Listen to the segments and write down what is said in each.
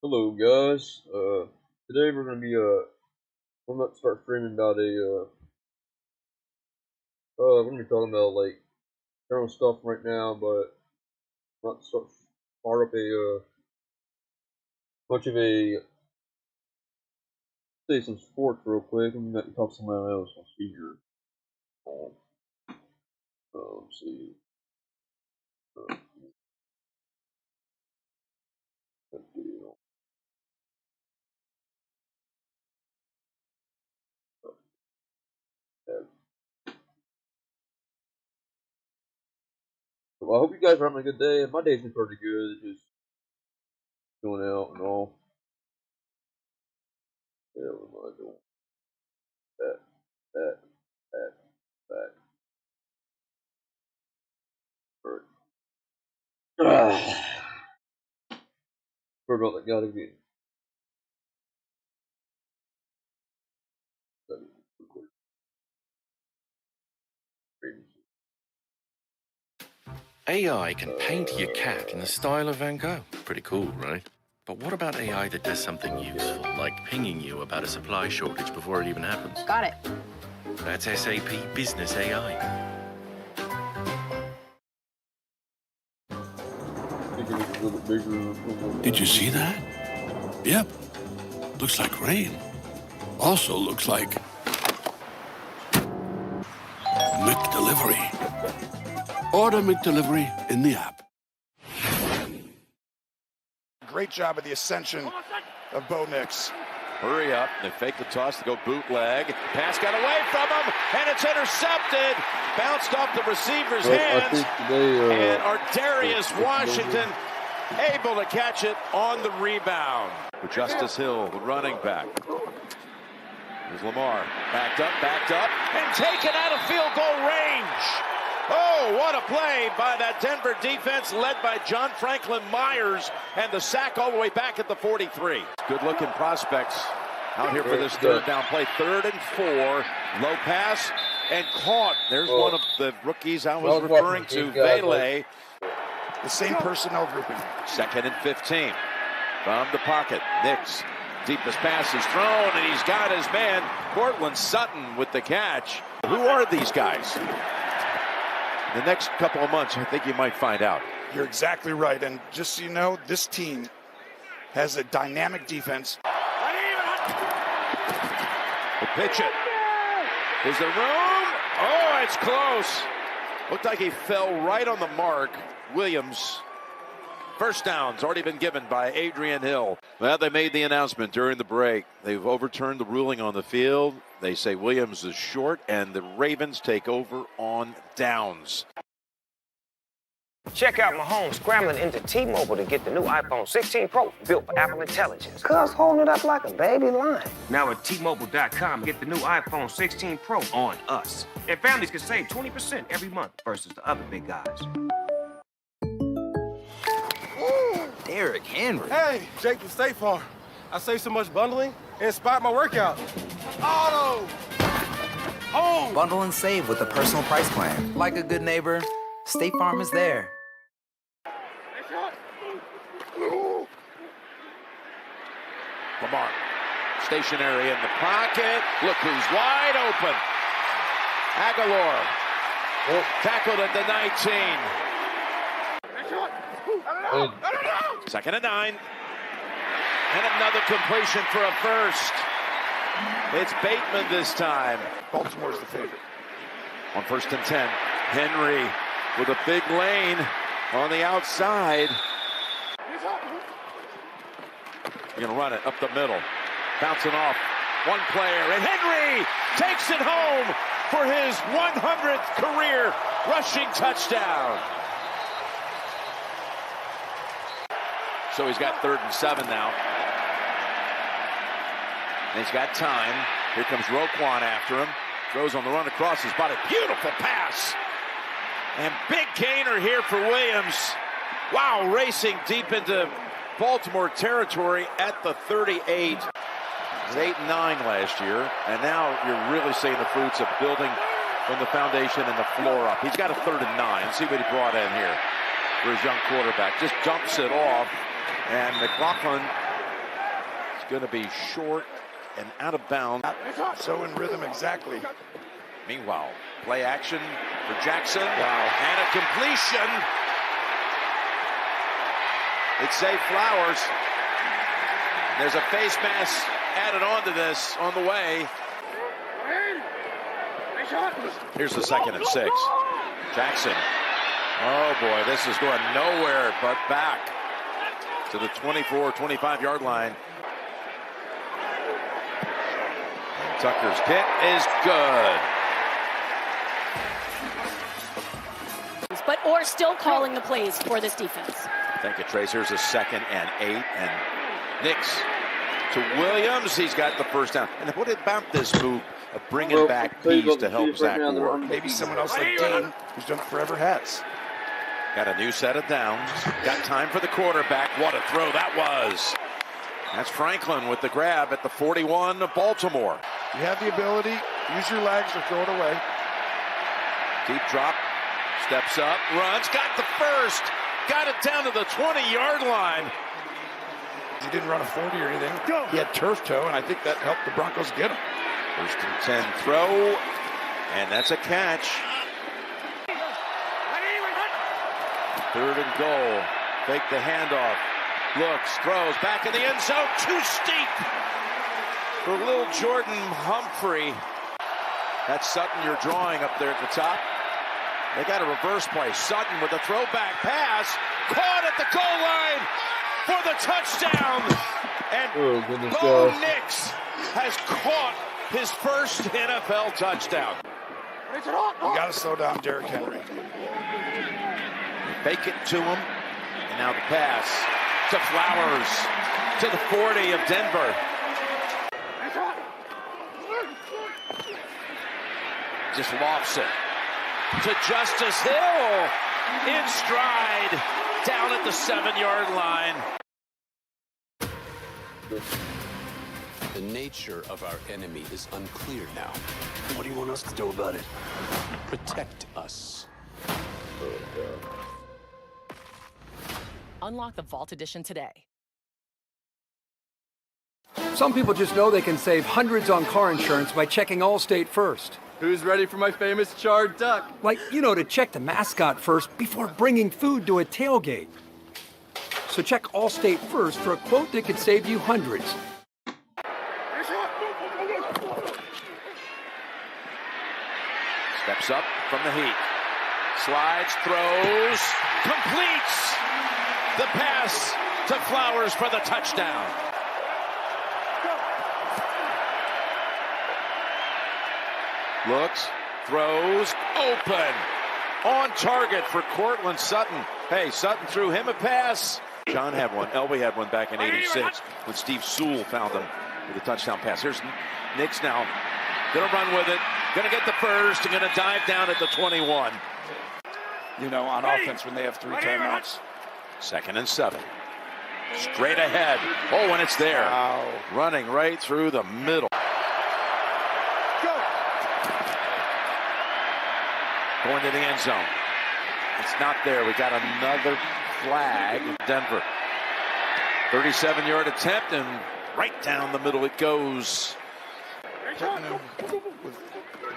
Hello guys. Today we're gonna be I'm about to start streaming about we're gonna be talking about like general stuff right now, but I'm about to start up a bunch of say some sports real quick. I'm gonna talk to someone else on speaker. Let's see. Uh, Well, I hope you guys are having a good day. My day's been pretty good. Just going out and all. Yeah, what am I doing? That, that. Alright. Sorry about that, gotta get. AI can paint your cat in the style of Van Gogh. Pretty cool, right? But what about AI that does something useful, like pinging you about a supply shortage before it even happens? Got it. That's SAP Business AI. Did you see that? Yep. Looks like rain. Also looks like McDelivery. Order McDelivery in the app. Great job of the ascension of Bo Nix. Hurry up. They fake the toss to go bootleg. Pass got away from him, and it's intercepted. Bounced off the receiver's hands. And Ardarius Washington able to catch it on the rebound. For Justice Hill, the running back. Here's Lamar. Backed up, and taken out of field goal range. Oh, what a play by that Denver defense led by John Franklin Myers, and the sack all the way back at the 43. Good-looking prospects out here for this third down play. 3rd and 4. Low pass and caught. There's one of the rookies I was referring to, Vele. The same personnel grouping. 2nd and 15. From the pocket, Nix. Deepest pass is thrown, and he's got his man, Cortland Sutton, with the catch. Who are these guys? The next couple of months, I think you might find out. You're exactly right. And just so you know, this team has a dynamic defense. The pitch it. Is there room? Oh, it's close. Looked like he fell right on the mark. Williams. First down's already been given by Adrian Hill. Well, they made the announcement during the break. They've overturned the ruling on the field. They say Williams is short, and the Ravens take over on downs. Check out Mahomes scrambling into T-Mobile to get the new iPhone 16 Pro built for Apple Intelligence. Cuz holding it up like a baby lion. Now at T-Mobile.com, get the new iPhone 16 Pro on us. And families can save 20% every month versus the other big guys. Derrick Henry. Hey, Jake from State Farm. I saved so much bundling, it inspired my workout. Auto! Home! Bundle and save with the personal price plan. Like a good neighbor, State Farm is there. Lamar, stationary in the pocket. Look who's wide open. Aguilar, tackled at the 19. 2nd and 9. And another completion for a first. It's Bateman this time. Baltimore's the favorite. On 1st and 10, Henry with a big lane on the outside. You're going to run it up the middle. Bouncing off one player, and Henry takes it home for his 100th career rushing touchdown. So he's got 3rd and 7 now. And he's got time. Here comes Roquan after him. Throws on the run across his body. Beautiful pass. And big gainer here for Williams. Wow, racing deep into Baltimore territory at the 38. He was 8-9 last year. And now you're really seeing the fruits of building from the foundation and the floor up. He's got a 3rd and 9. See what he brought in here for his young quarterback. Just dumps it off. And McLaughlin It's going to be short and out of bounds. So in rhythm exactly. Meanwhile, play action for Jackson. Wow. And a completion. It's Zay Flowers. There's a face mask added onto this on the way. Here's the 2nd and 6. Jackson. Oh boy, this is going nowhere but back to the 24-25 yard line. And Tucker's kick is good. But Orr still calling the plays for this defense. Thank you, Trace. Here's a 2nd and 8, and Nix to Williams. He's got the first down. And what about this move of bringing back Pease to help Zach Orr? Maybe someone else like Dean, who's done it forever, has. Got a new set of downs. Got time for the quarterback. What a throw that was. That's Franklin with the grab at the 41 of Baltimore. You have the ability, use your legs or throw it away. Deep drop, steps up, runs, got the first. Got it down to the 20-yard line. He didn't run a 40 or anything. He had turf toe, and I think that helped the Broncos get him. 1st and 10 throw, and that's a catch. 3rd and goal. Fake the handoff. Looks, throws, back in the end zone. Too steep for little Jordan Humphrey. That's Sutton you're drawing up there at the top. They got a reverse play. Sutton with a throwback pass. Caught at the goal line for the touchdown. And Bo Nix has caught his first NFL touchdown. You got to slow down Derrick Henry. They fake it to him. And now the pass to Flowers to the 40 of Denver. Just lofts it to Justice Hill in stride down at the 7-yard line. The nature of our enemy is unclear now. What do you want us to do about it? Protect us. Unlock the Vault Edition today. Some people just know they can save hundreds on car insurance by checking Allstate first. Who's ready for my famous charred duck? Like, to check the mascot first before bringing food to a tailgate. So check Allstate first for a quote that could save you hundreds. Steps up from the heat. Slides, throws, completes the pass to Flowers for the touchdown. Looks, throws, open. On target for Cortland Sutton. Hey, Sutton threw him a pass. John had one. Elway had one back in '86 when Steve Sewell found him with a touchdown pass. Here's Nix now. Gonna run with it. Gonna get the first. And gonna dive down at the 21. On offense when they have 3 timeouts. 2nd and 7. Straight ahead. Oh, and it's there. Wow. Running right through the middle. Going to the end zone. It's not there. We got another flag. Denver. 37-yard attempt, and right down the middle it goes. With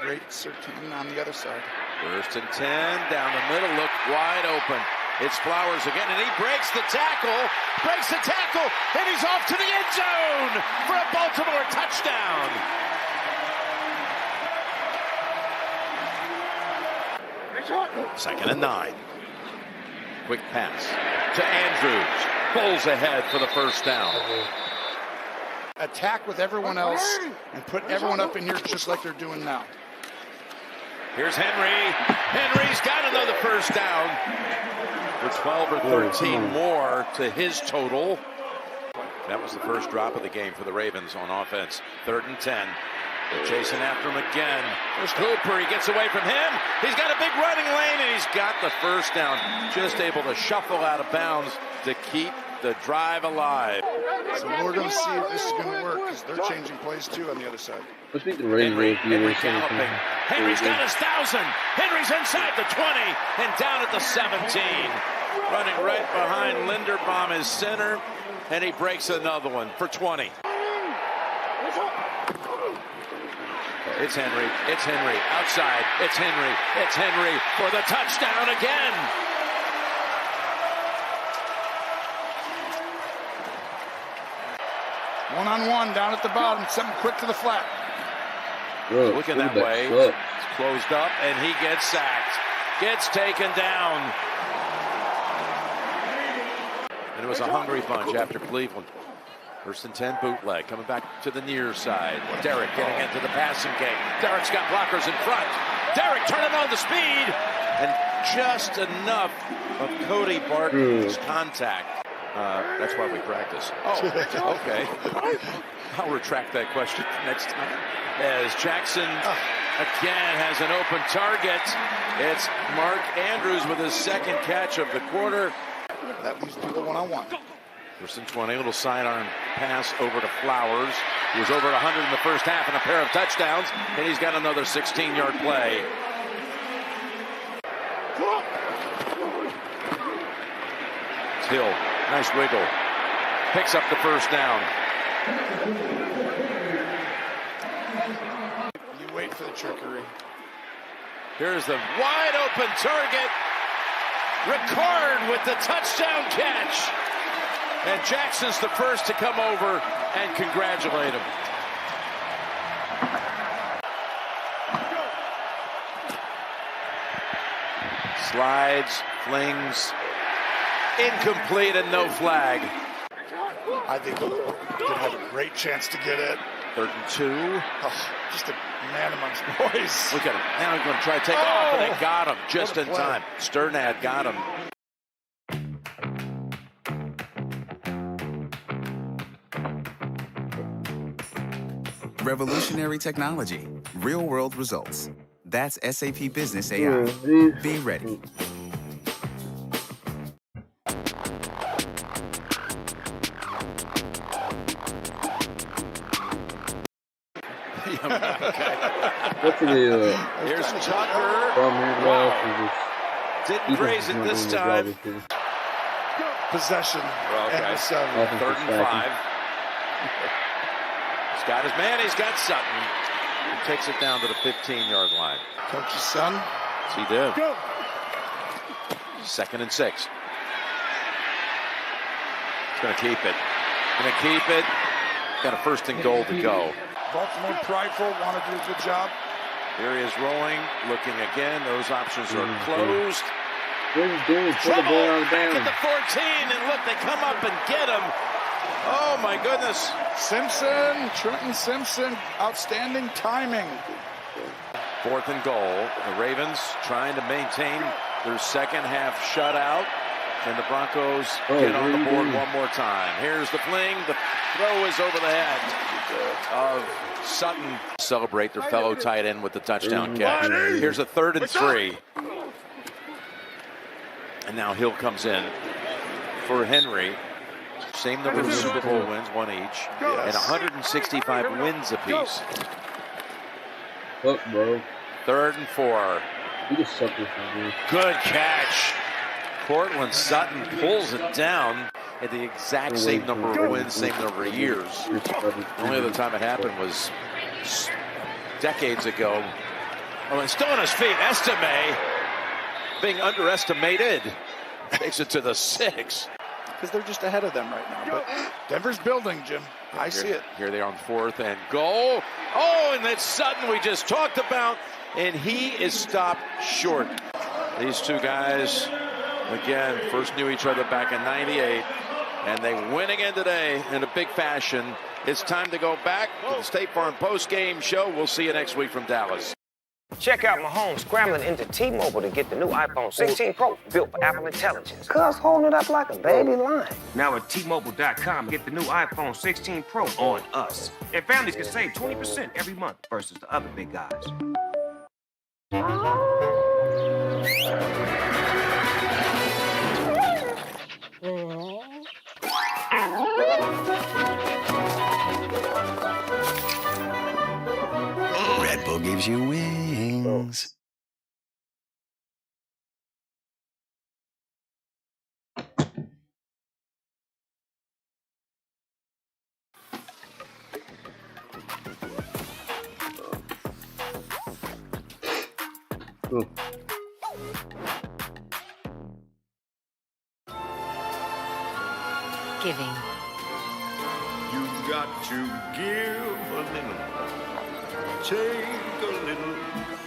great certainty on the other side. 1st and 10. Down the middle. Look wide open. It's Flowers again, and he breaks the tackle. And he's off to the end zone for a Baltimore touchdown. Second and 9. Quick pass to Andrews. Bowls ahead for the first down. Attack with everyone else and put everyone up in here just like they're doing now. Here's Henry. Henry's got another first down. For 12 or 13 more to his total. That was the first drop of the game for the Ravens on offense. 3rd and 10. They're chasing after him again. There's Cooper. He gets away from him. He's got a big running lane, and he's got the first down. Just able to shuffle out of bounds to keep the drive alive. So we're going to see if this is going to work because they're changing plays too on the other side. Henry galloping. Henry's got his 1,000. Henry's inside the 20 and down at the 17. Running right behind Linderbaum is center, and he breaks another one for 20. It's Henry. It's Henry. Outside. It's Henry. It's Henry for the touchdown again. One-on-one down at the bottom. Something quick to the flat. Looking that way. It's closed up, and he gets sacked. Gets taken down. And it was a hungry bunch after Cleveland. First and 10, bootleg. Coming back to the near side. Derek getting into the passing game. Derek's got blockers in front. Derek turning on the speed. And just enough of Cody Barton's contact. That's why we practice. Oh, okay. I'll retract that question next time. As Jackson again has an open target. It's Mark Andrews with his second catch of the quarter. That leaves people one-on-one. First and 20, a little sidearm pass over to Flowers, who was over 100 in the first half and a pair of touchdowns, and he's got another 16-yard play. It's Hill, nice wiggle, picks up the first down. You wait for the trickery. Here's the wide open target. Ricard with the touchdown catch. And Jackson's the first to come over and congratulate him. Slides, flings, incomplete and no flag. I think he'll have a great chance to get it. 3rd and 2. Oh, just a man amongst boys. Look at him. Now he's going to try to take off, and they got him just in time. Sternad got him. Revolutionary technology, real-world results. That's SAP Business AI. Be ready. Here's Tucker. Wow. Didn't graze it this time. Possession. Okay. 3rd and 5. He's got his man. He's got Sutton. He takes it down to the 15-yard line. Coach's son. Yes, he did. 2nd and 6. He's going to keep it. Got a 1st and goal to go. Baltimore prideful, want to do a good job. Here he is rolling, looking again. Those options are closed. Trouble back at the 14, and look, they come up and get him. Oh, my goodness. Simpson, Trenton Simpson, outstanding timing. 4th and goal. The Ravens trying to maintain their second half shutout. And the Broncos get on the board one more time. Here's the fling. The throw is over the head of Sutton. Celebrate their fellow tight end with the touchdown catch. Here's a 3rd and 3. And now Hill comes in for Henry. Same number of Super Bowl wins, one each. And 165 wins apiece. Look, bro. 3rd and 4. You just suck this one, Good catch. Cortland Sutton pulls it down at the exact same number of wins, same number of years. The only other time it happened was decades ago. Oh, and still on his feet, Estime being underestimated. Takes it to the 6. Because they're just ahead of them right now. But Denver's building, Jim. I see it. Here they are on 4th and goal. Oh, and that's Sutton we just talked about. And he is stopped short. These two guys, again, first knew each other back in '98. And they win again today in a big fashion. It's time to go back to the State Farm post-game show. We'll see you next week from Dallas. Check out Mahomes scrambling into T-Mobile to get the new iPhone 16 Pro built for Apple Intelligence. Cuz holding it up like a baby lion. Now at T-Mobile.com, get the new iPhone 16 Pro on us. And families can save 20% every month versus the other big guys. Red Bull gives you wings. Giving. You've got to give a little, take a little.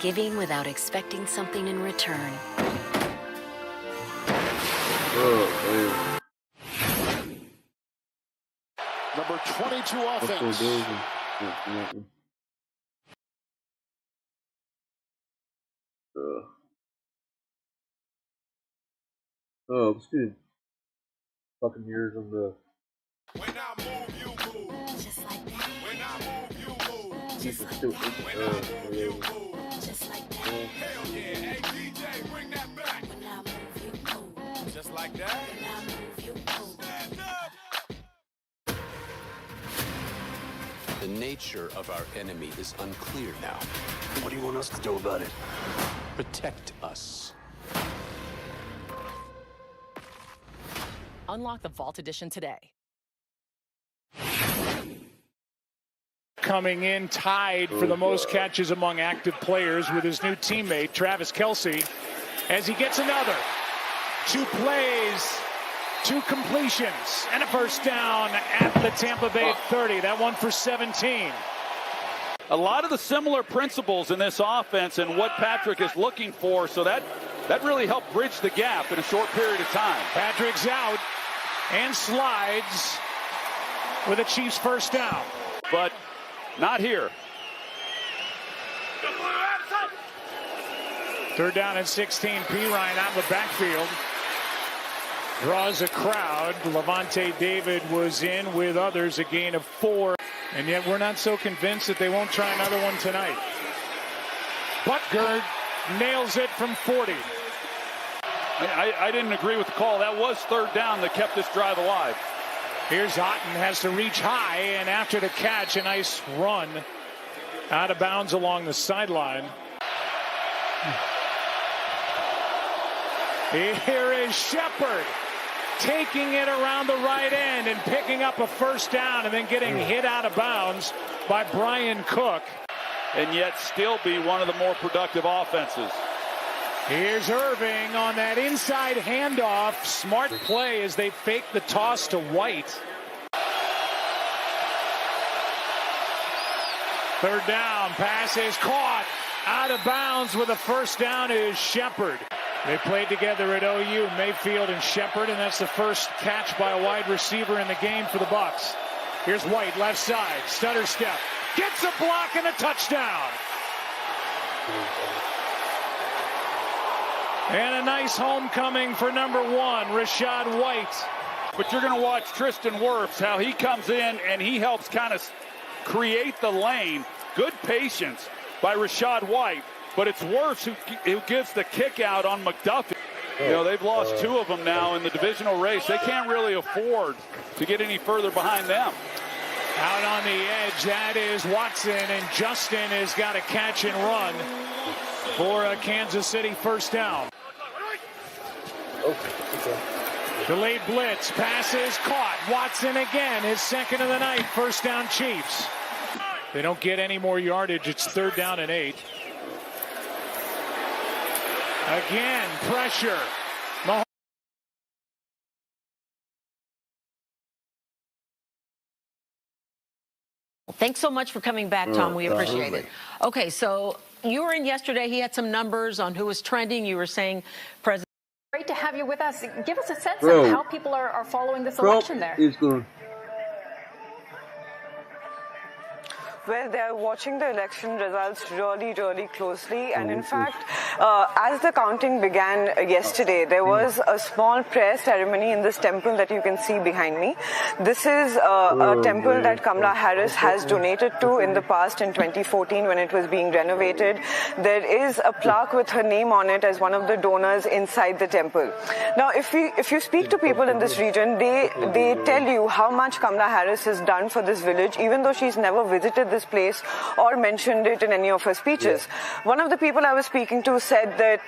Giving without expecting something in return. Number 22 offense. Oh, let's do fucking years on the. When I move, you move. Just like that. When I move, you move. Just like When I move, you move. Just like that. Hell yeah. Hey, DJ, bring that back. When I move, you move. Just like that. When I move, you move. Stand up. The nature of our enemy is unclear now. What do you want us to do about it? Protect us. Unlock the Vault Edition today. Coming in tied for the most catches among active players with his new teammate, Travis Kelce, as he gets another. 2 plays, 2 completions, and a first down at the Tampa Bay 30. That one for 17. A lot of the similar principles in this offense and what Patrick is looking for, so that really helped bridge the gap in a short period of time. Patrick's out and slides with a Chiefs first down. But not here. 3rd down and 16. Perine out of the backfield. Draws a crowd. Levante David was in with others, a gain of 4. And yet we're not so convinced that they won't try another one tonight. Butker nails it from 40. I didn't agree with the call. That was 3rd down that kept this drive alive. Here's Otten, has to reach high, and after the catch, a nice run out of bounds along the sideline. Here is Shepard taking it around the right end and picking up a first down and then getting hit out of bounds by Brian Cook. And yet still be one of the more productive offenses. Here's Irving on that inside handoff. Smart play as they fake the toss to White. 3rd down, pass is caught. Out of bounds with a first down is Shepard. They played together at OU, Mayfield and Shepard, and that's the first catch by a wide receiver in the game for the Bucs. Here's White, left side, stutter step. Gets a block and a touchdown. And a nice homecoming for number 1, Rachaad White. But you're going to watch Tristan Wirfs, how he comes in and he helps kind of create the lane. Good patience by Rachaad White, but it's Wirfs who gives the kick out on McDuffie. You know, they've lost 2 of them now in the divisional race. They can't really afford to get any further behind them. Out on the edge, that is Watson, and Justin has got a catch and run for a Kansas City first down. Delayed blitz, pass is caught. Watson again, his 2nd of the night, first down Chiefs. They don't get any more yardage, it's 3rd down and 8. Again, pressure. Thanks so much for coming back, Tom. We appreciate it. Okay, so you were in yesterday. He had some numbers on who was trending. You were saying President. Great to have you with us. Give us a sense of how people are following this election there. Well, they're watching the election results really, really closely. And in fact, as the counting began yesterday, there was a small prayer ceremony in this temple that you can see behind me. This is a temple that Kamala Harris has donated to in the past in 2014 when it was being renovated. There is a plaque with her name on it as one of the donors inside the temple. Now, if you speak to people in this region, they tell you how much Kamala Harris has done for this village, even though she's never visited this Harris's place or mentioned it in any of her speeches. One of the people I was speaking to said that,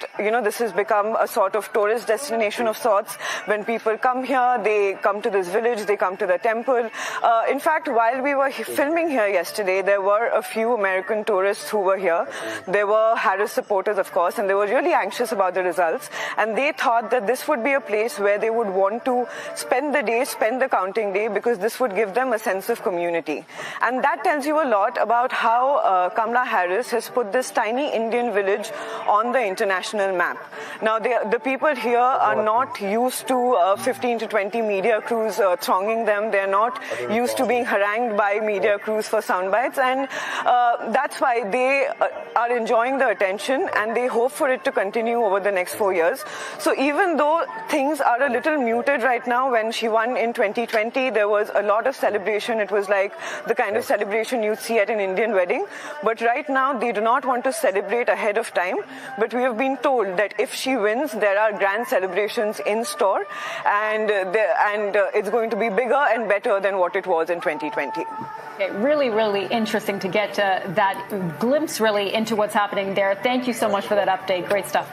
this has become a sort of tourist destination of sorts. When people come here, they come to this village, they come to the temple. In fact, while we were filming here yesterday, there were a few American tourists who were here. There were Harris supporters, of course, and they were really anxious about the results. And they thought that this would be a place where they would want to spend the counting day, because this would give them a sense of community. And that tells you a lot about how Kamala Harris has put this tiny Indian village on the international map. Now, the people here are not used to 15 to 20 media crews thronging them. They're not used to being harangued by media crews for sound bites, and that's why they are enjoying the attention, and they hope for it to continue over the next 4 years. So even though things are a little muted right now, when she won in 2020, there was a lot of celebration. It was like the kind of celebration you'd see at an Indian wedding. But right now, they do not want to celebrate ahead of time. But we have been told that if she wins, there are grand celebrations in store, and it's going to be bigger and better than what it was in 2020. Okay, really, really interesting to get that glimpse really into what's happening there. Thank you so much for that update. Great stuff.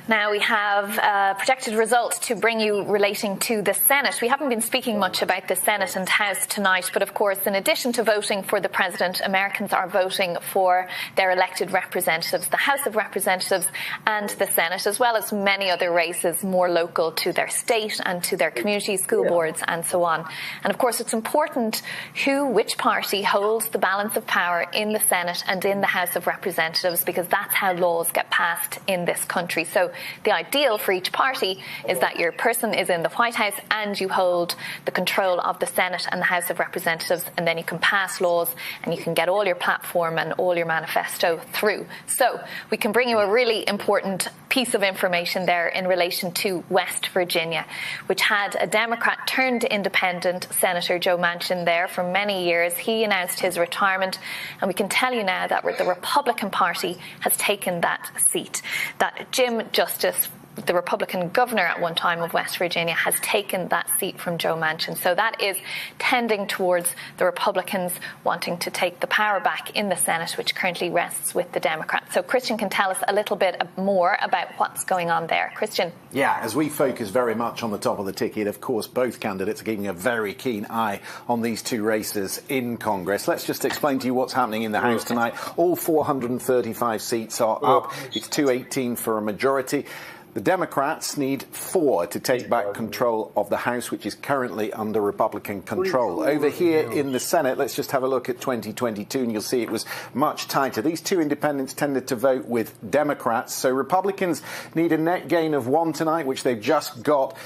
Now we have projected results to bring you relating to the Senate. We haven't been speaking much about the Senate and House tonight, but of course, in addition to voting for the President, Americans are voting for their elected representatives, the House of Representatives and the Senate, as well as many other races more local to their state and to their community, school boards and so on. And of course, it's important which party holds the balance of power in the Senate and in the House of Representatives, because that's how laws get passed in this country. So the ideal for each party is that your person is in the White House and you hold the control of the Senate and the House of Representatives, and then you can pass laws and you can get all your platform and all your manifesto through. So we can bring you a really important piece of information there in relation to West Virginia, which had a Democrat turned independent Senator Joe Manchin there for many years. He announced his retirement, and we can tell you now that the Republican Party has taken that seat. That Jim Justice, the Republican governor at one time of West Virginia, has taken that seat from Joe Manchin. So that is tending towards the Republicans wanting to take the power back in the Senate, which currently rests with the Democrats. So Christian can tell us a little bit more about what's going on there. Christian. Yeah, as we focus very much on the top of the ticket, of course, both candidates are keeping a very keen eye on these two races in Congress. Let's just explain to you what's happening in the House tonight. All 435 seats are up. It's 218 for a majority. The Democrats need 4 to take back control of the House, which is currently under Republican control. Over here in the Senate, let's just have a look at 2022, and you'll see it was much tighter. These two independents tended to vote with Democrats, so Republicans need a net gain of 1 tonight, which they've just got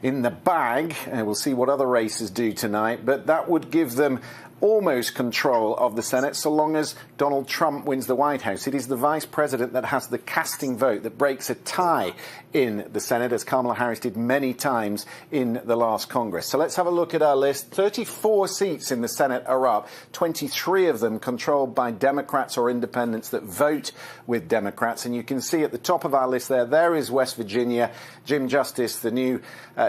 in the bag. And we'll see what other races do tonight, but that would give them almost control of the Senate, so long as Donald Trump wins the White House. It is the vice president that has the casting vote that breaks a tie in the Senate, as Kamala Harris did many times in the last Congress. So let's have a look at our list. 34 seats in the Senate are up, 23 of them controlled by Democrats or independents that vote with Democrats. And you can see at the top of our list there is West Virginia, Jim Justice, the new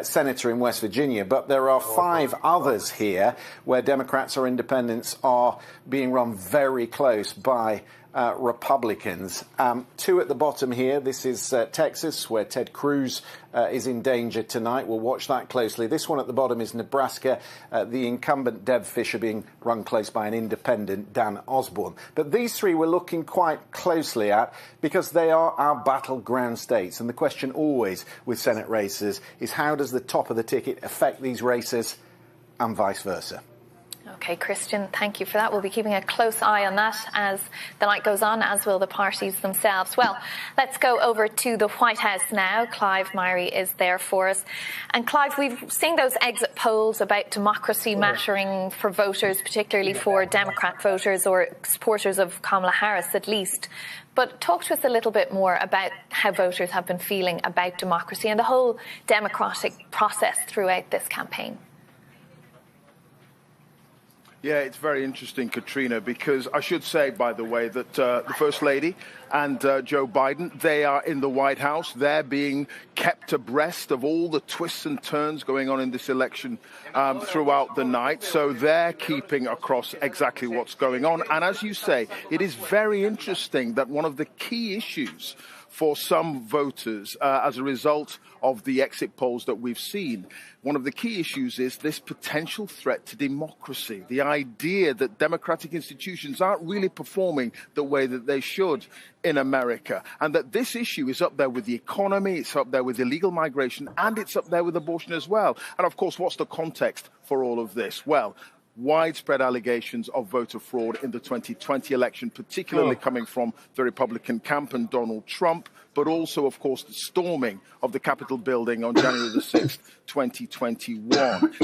senator in West Virginia. But there are 5 others here where Democrats or independents are being run very close by Republicans. 2 at the bottom here. This is Texas, where Ted Cruz is in danger tonight. We'll watch that closely. This one at the bottom is Nebraska. The incumbent Deb Fischer being run close by an independent, Dan Osborne. But these 3 we're looking quite closely at because they are our battleground states. And the question always with Senate races is, how does the top of the ticket affect these races and vice versa? Okay, Christian, thank you for that. We'll be keeping a close eye on that as the night goes on, as will the parties themselves. Well, let's go over to the White House now. Clive Myrie is there for us. And Clive, we've seen those exit polls about democracy mattering for voters, particularly for Democrat voters or supporters of Kamala Harris at least. But talk to us a little bit more about how voters have been feeling about democracy and the whole democratic process throughout this campaign. Yeah, it's very interesting, Katrina, because I should say, by the way, that the First Lady and Joe Biden, they are in the White House. They're being kept abreast of all the twists and turns going on in this election throughout the night. So they're keeping across exactly what's going on. And as you say, it is very interesting that one of the key issues for some voters as a result of the exit polls that we've seen, one of the key issues is this potential threat to democracy, the idea that democratic institutions aren't really performing the way that they should in America, and that this issue is up there with the economy, it's up there with illegal migration, and it's up there with abortion as well. And of course, what's the context for all of this? Well, widespread allegations of voter fraud in the 2020 election, particularly coming from the Republican camp and Donald Trump, but also, of course, the storming of the Capitol building on January the 6th, 2021.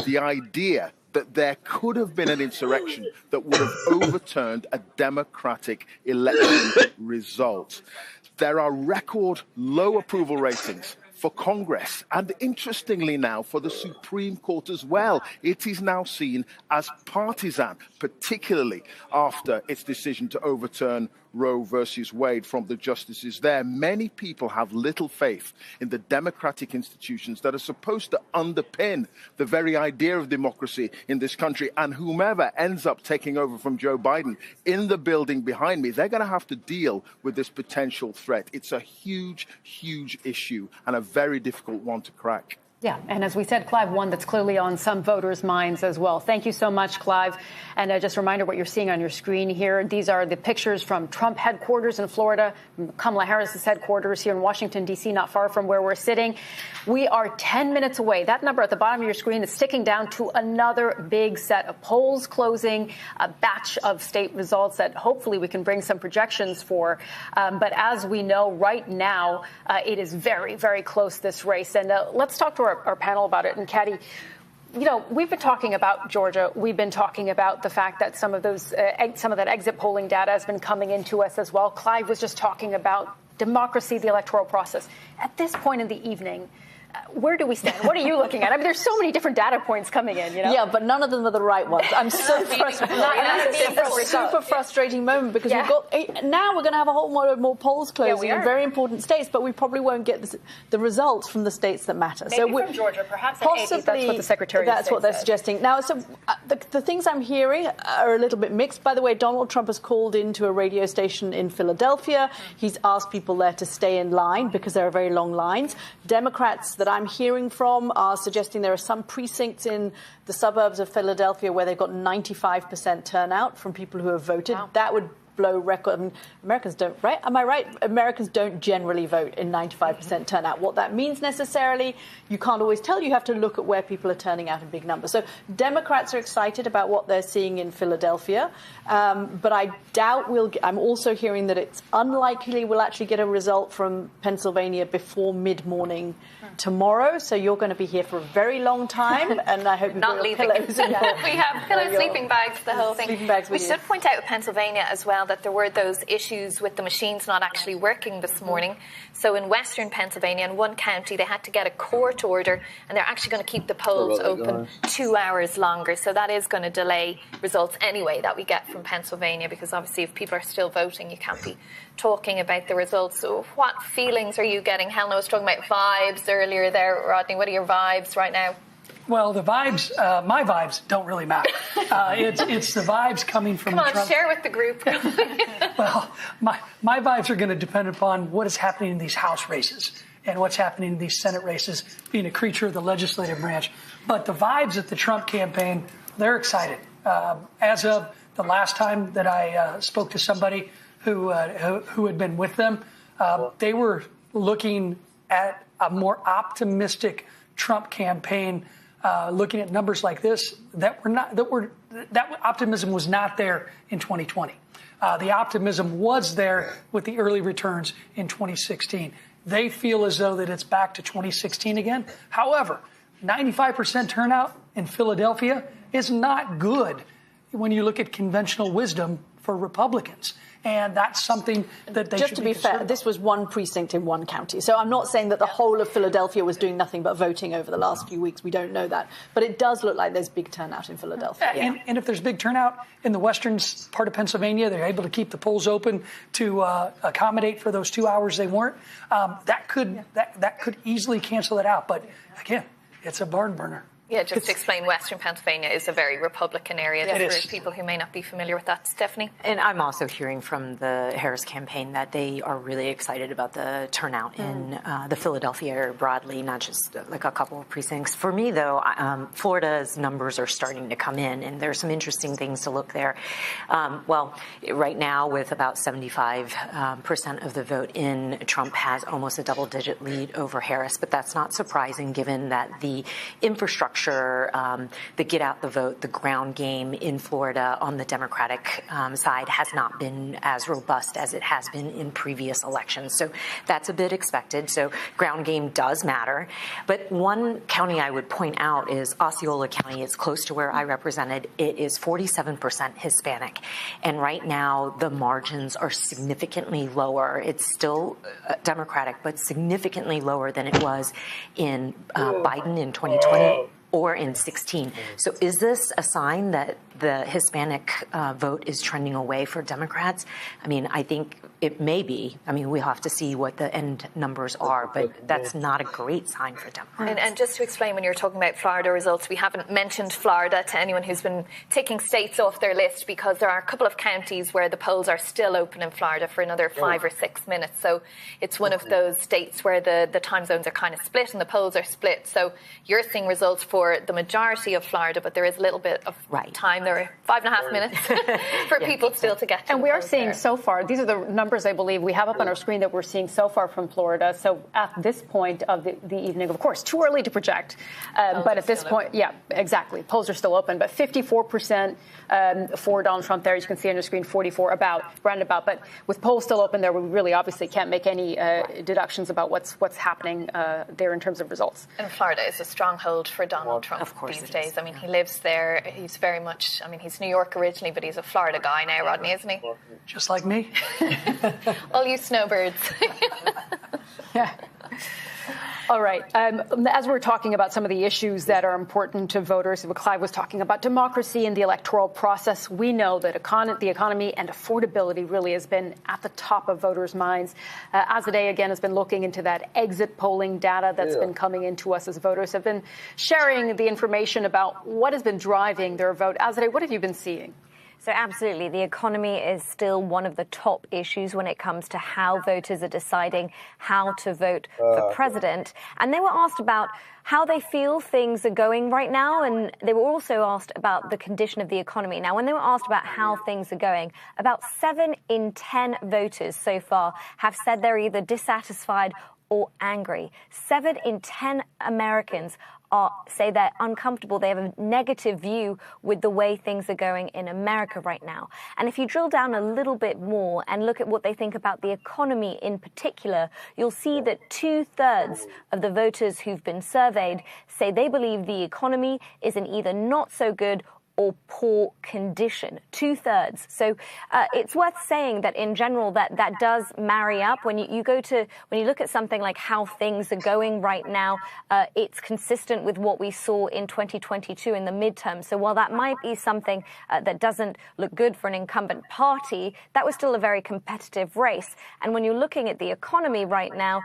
The idea that there could have been an insurrection that would have overturned a democratic election result. There are record low approval ratings for Congress, and interestingly now for the Supreme Court as well. It is now seen as partisan, particularly after its decision to overturn Roe versus Wade from the justices there. Many people have little faith in the democratic institutions that are supposed to underpin the very idea of democracy in this country. And whomever ends up taking over from Joe Biden in the building behind me, they're going to have to deal with this potential threat. It's a huge, huge issue and a very difficult one to crack. Yeah, and as we said, Clive, one that's clearly on some voters' minds as well. Thank you so much, Clive. And just a reminder what you're seeing on your screen here. These are the pictures from Trump headquarters in Florida, Kamala Harris's headquarters here in Washington, D.C., not far from where we're sitting. We are 10 minutes away. That number at the bottom of your screen is ticking down to another big set of polls closing, a batch of state results that hopefully we can bring some projections for. But as we know right now, it is very, very close, this race. And let's talk to our panel about it. And Caddy, you know, we've been talking about Georgia. We've been talking about the fact that some of that exit polling data has been coming into us as well. Clive was just talking about democracy, the electoral process. At this point in the evening, where do we stand? What are you looking at? I mean, there's so many different data points coming in, you know? Yeah, but none of them are the right ones. I'm so frustrated. It's a super frustrating moment because we've got now we're going to have a whole lot more polls closing in very important states, but we probably won't get the results from the states that matter. Maybe from Georgia, perhaps possibly. That's what the Secretary of State That's what they're suggesting. Now, so the things I'm hearing are a little bit mixed. By the way, Donald Trump has called into a radio station in Philadelphia. He's asked people there to stay in line because there are very long lines. Democrats that I'm hearing from are suggesting there are some precincts in the suburbs of Philadelphia where they've got 95% turnout from people who have voted. Wow. That would blow record. I mean, Americans don't, right? Am I right? Americans don't generally vote in 95% turnout. What that means necessarily, you can't always tell. You have to look at where people are turning out in big numbers. So Democrats are excited about what they're seeing in Philadelphia, but I doubt I'm also hearing that it's unlikely we'll actually get a result from Pennsylvania before mid-morning tomorrow. So you're going to be here for a very long time, and I hope you've got your pillows. We have pillows, sleeping bags, the whole thing. Sleeping bags with we should point out with Pennsylvania as well that there were those issues with the machines not actually working this morning. So in western Pennsylvania, in one county, they had to get a court order, and they're actually going to keep the polls open 2 hours longer. So that is going to delay results anyway that we get from Pennsylvania, because obviously if people are still voting, you can't be talking about the results. So what feelings are you getting? Helen was talking about vibes earlier there. Rodney, what are your vibes right now? Well, the vibes, my vibes don't really matter. It's the vibes coming from Come on, Trump. share with the group. Well, my vibes are going to depend upon what is happening in these House races and what's happening in these Senate races, being a creature of the legislative branch. But the vibes at the Trump campaign, they're excited. As of the last time that I spoke to somebody who had been with them, they were looking at a more optimistic Trump campaign. Looking at numbers like this, that optimism was not there in 2020. The optimism was there with the early returns in 2016. They feel as though that it's back to 2016 again. However, 95% turnout in Philadelphia is not good when you look at conventional wisdom for Republicans. And that's something that they Just should to be fair, concerned this was one precinct in one county. So I'm not saying that the whole of Philadelphia was doing nothing but voting over the last few weeks. We don't know that. But it does look like there's big turnout in Philadelphia. And if there's big turnout in the western part of Pennsylvania, they're able to keep the polls open to accommodate for those 2 hours they weren't. That could easily cancel it out. But again, it's a barn burner. Yeah, just to explain, Western Pennsylvania is a very Republican area. It Just is. for people who may not be familiar with that. Stephanie? And I'm also hearing from the Harris campaign that they are really excited about the turnout in the Philadelphia area broadly, not just like a couple of precincts. For me, though, Florida's numbers are starting to come in, and there's some interesting things to look there. Right now, with about 75% of the vote in, Trump has almost a double-digit lead over Harris, but that's not surprising given that the infrastructure, the get out the vote, the ground game in Florida on the Democratic side has not been as robust as it has been in previous elections. So that's a bit expected. So ground game does matter. But one county I would point out is Osceola County. It's close to where I represented. It is 47% Hispanic. And right now, the margins are significantly lower. It's still Democratic, but significantly lower than it was in Biden in 2020. Or in 16. So is this a sign that the Hispanic vote is trending away for Democrats? I mean, I think it may be. I mean, we'll have to see what the end numbers are, but that's not a great sign for Democrats. And just to explain, when you're talking about Florida results, we haven't mentioned Florida to anyone who's been taking states off their list because there are a couple of counties where the polls are still open in Florida for another 5 or 6 minutes. So it's one of those states where the time zones are kind of split and the polls are split. So you're seeing results for the majority of Florida, but there is a little bit of time. There are 5.5 minutes for people still to get to. And we are seeing so far, these are the numbers I believe we have up on our screen that we're seeing so far from Florida. So at this point of the evening, of course, too early to project. But at this point, yeah, exactly. Polls are still open, but 54% for Donald Trump there. As you can see on your screen, 44 roundabout. But with polls still open there, we really obviously can't make any deductions about what's happening there in terms of results. And Florida is a stronghold for Donald Trump these days. I mean, he lives there. He's very much, I mean, he's New York originally, but he's a Florida guy now, Rodney, isn't he? Just like me. All you snowbirds. Yeah. All right. As we're talking about some of the issues that are important to voters, Clive was talking about democracy and the electoral process. We know that the economy and affordability really has been at the top of voters' minds. Azadeh, again, has been looking into that exit polling data that's been coming into us as voters, have been sharing the information about what has been driving their vote. Azadeh, what have you been seeing? So absolutely, the economy is still one of the top issues when it comes to how voters are deciding how to vote for president. And they were asked about how they feel things are going right now, and they were also asked about the condition of the economy. Now, when they were asked about how things are going, about 7 in 10 voters so far have said they're either dissatisfied or angry. 7 in 10 Americans say they're uncomfortable. They have a negative view with the way things are going in America right now. And if you drill down a little bit more and look at what they think about the economy in particular, you'll see that 2/3 of the voters who've been surveyed say they believe the economy is in either not so good or poor condition, 2/3. So it's worth saying that in general that does marry up. When you look at something like how things are going right now, it's consistent with what we saw in 2022 in the midterm. So while that might be something that doesn't look good for an incumbent party, that was still a very competitive race. And when you're looking at the economy right now,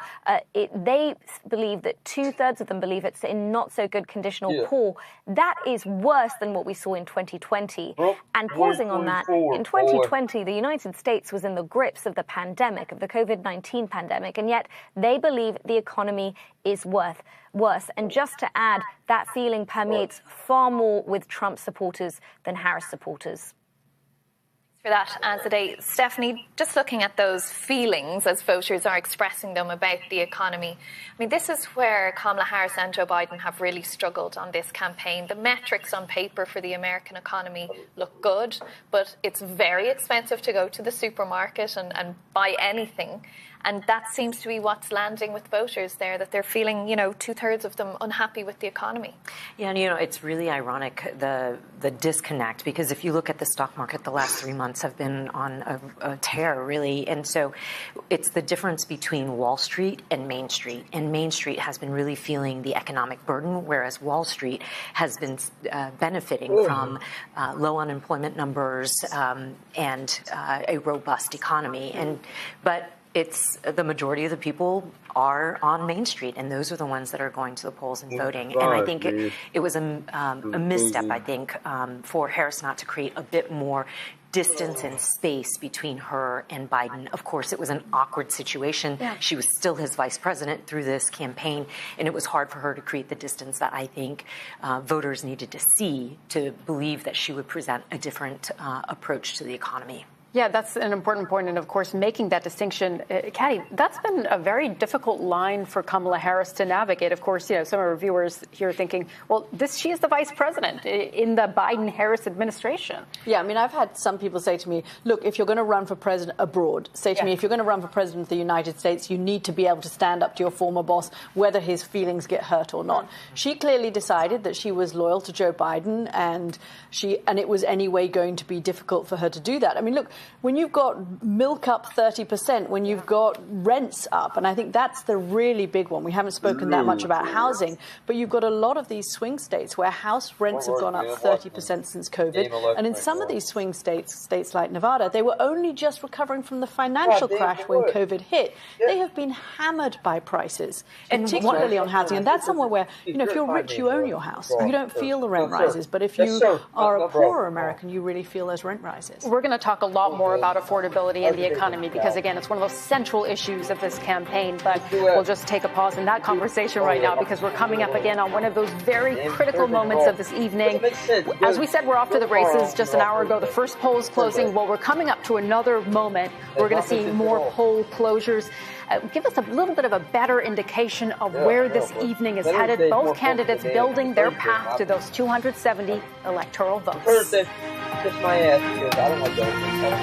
they believe that 2/3 of them believe it's in not so good condition or poor. That is worse than what we saw in 2020. And pausing on that, in 2020, the United States was in the grips of the pandemic, of the COVID-19 pandemic, and yet they believe the economy is worse. And just to add, that feeling permeates far more with Trump supporters than Harris supporters. For that, Azadeh. Stephanie, just looking at those feelings as voters are expressing them about the economy, I mean, this is where Kamala Harris and Joe Biden have really struggled on this campaign. The metrics on paper for the American economy look good, but it's very expensive to go to the supermarket and buy anything. And that seems to be what's landing with voters there, that they're feeling, 2/3 of them unhappy with the economy. Yeah, and it's really ironic, the disconnect, because if you look at the stock market, the last 3 months have been on a tear, really. And so it's the difference between Wall Street and Main Street. And Main Street has been really feeling the economic burden, whereas Wall Street has been benefiting from low unemployment numbers and a robust economy. But it's the majority of the people are on Main Street, and those are the ones that are going to the polls and voting. And I think it was a misstep, I think, for Harris not to create a bit more distance and space between her and Biden. Of course, it was an awkward situation. Yeah. She was still his vice president through this campaign, and it was hard for her to create the distance that I think voters needed to see to believe that she would present a different approach to the economy. Yeah, that's an important point. And of course, making that distinction, Katie, that's been a very difficult line for Kamala Harris to navigate. Of course, some of our viewers here are thinking, well, she is the vice president in the Biden-Harris administration. Yeah, I mean, I've had some people say to me, look, if you're going to run for president abroad, say to me, if you're going to run for president of the United States, you need to be able to stand up to your former boss, whether his feelings get hurt or not. She clearly decided that she was loyal to Joe Biden, and it was anyway going to be difficult for her to do that. I mean, look, when you've got milk up 30%, when you've got rents up, and I think that's the really big one. We haven't spoken that much about housing, but you've got a lot of these swing states where house rents have gone up 30% since COVID. And in some of these swing states like Nevada, they were only just recovering from the financial crash when COVID hit. They have been hammered by prices, particularly on housing. And that's somewhere where, if you're rich, you own your house. You don't feel the rent rises. But if you are a poorer American, you really feel those rent rises. We're going to talk a lot more about affordability in the economy because, again, it's one of those central issues of this campaign. But we'll just take a pause in that conversation right now because we're coming up again on one of those very critical moments of this evening. As we said, we're off to the races just an hour ago. The first poll is closing. Well, we're coming up to another moment. We're going to see more poll closures. Give us a little bit of a better indication of where this evening is headed. Both candidates building their path to those 270 electoral votes. Kiss my ass because I don't like those things. I don't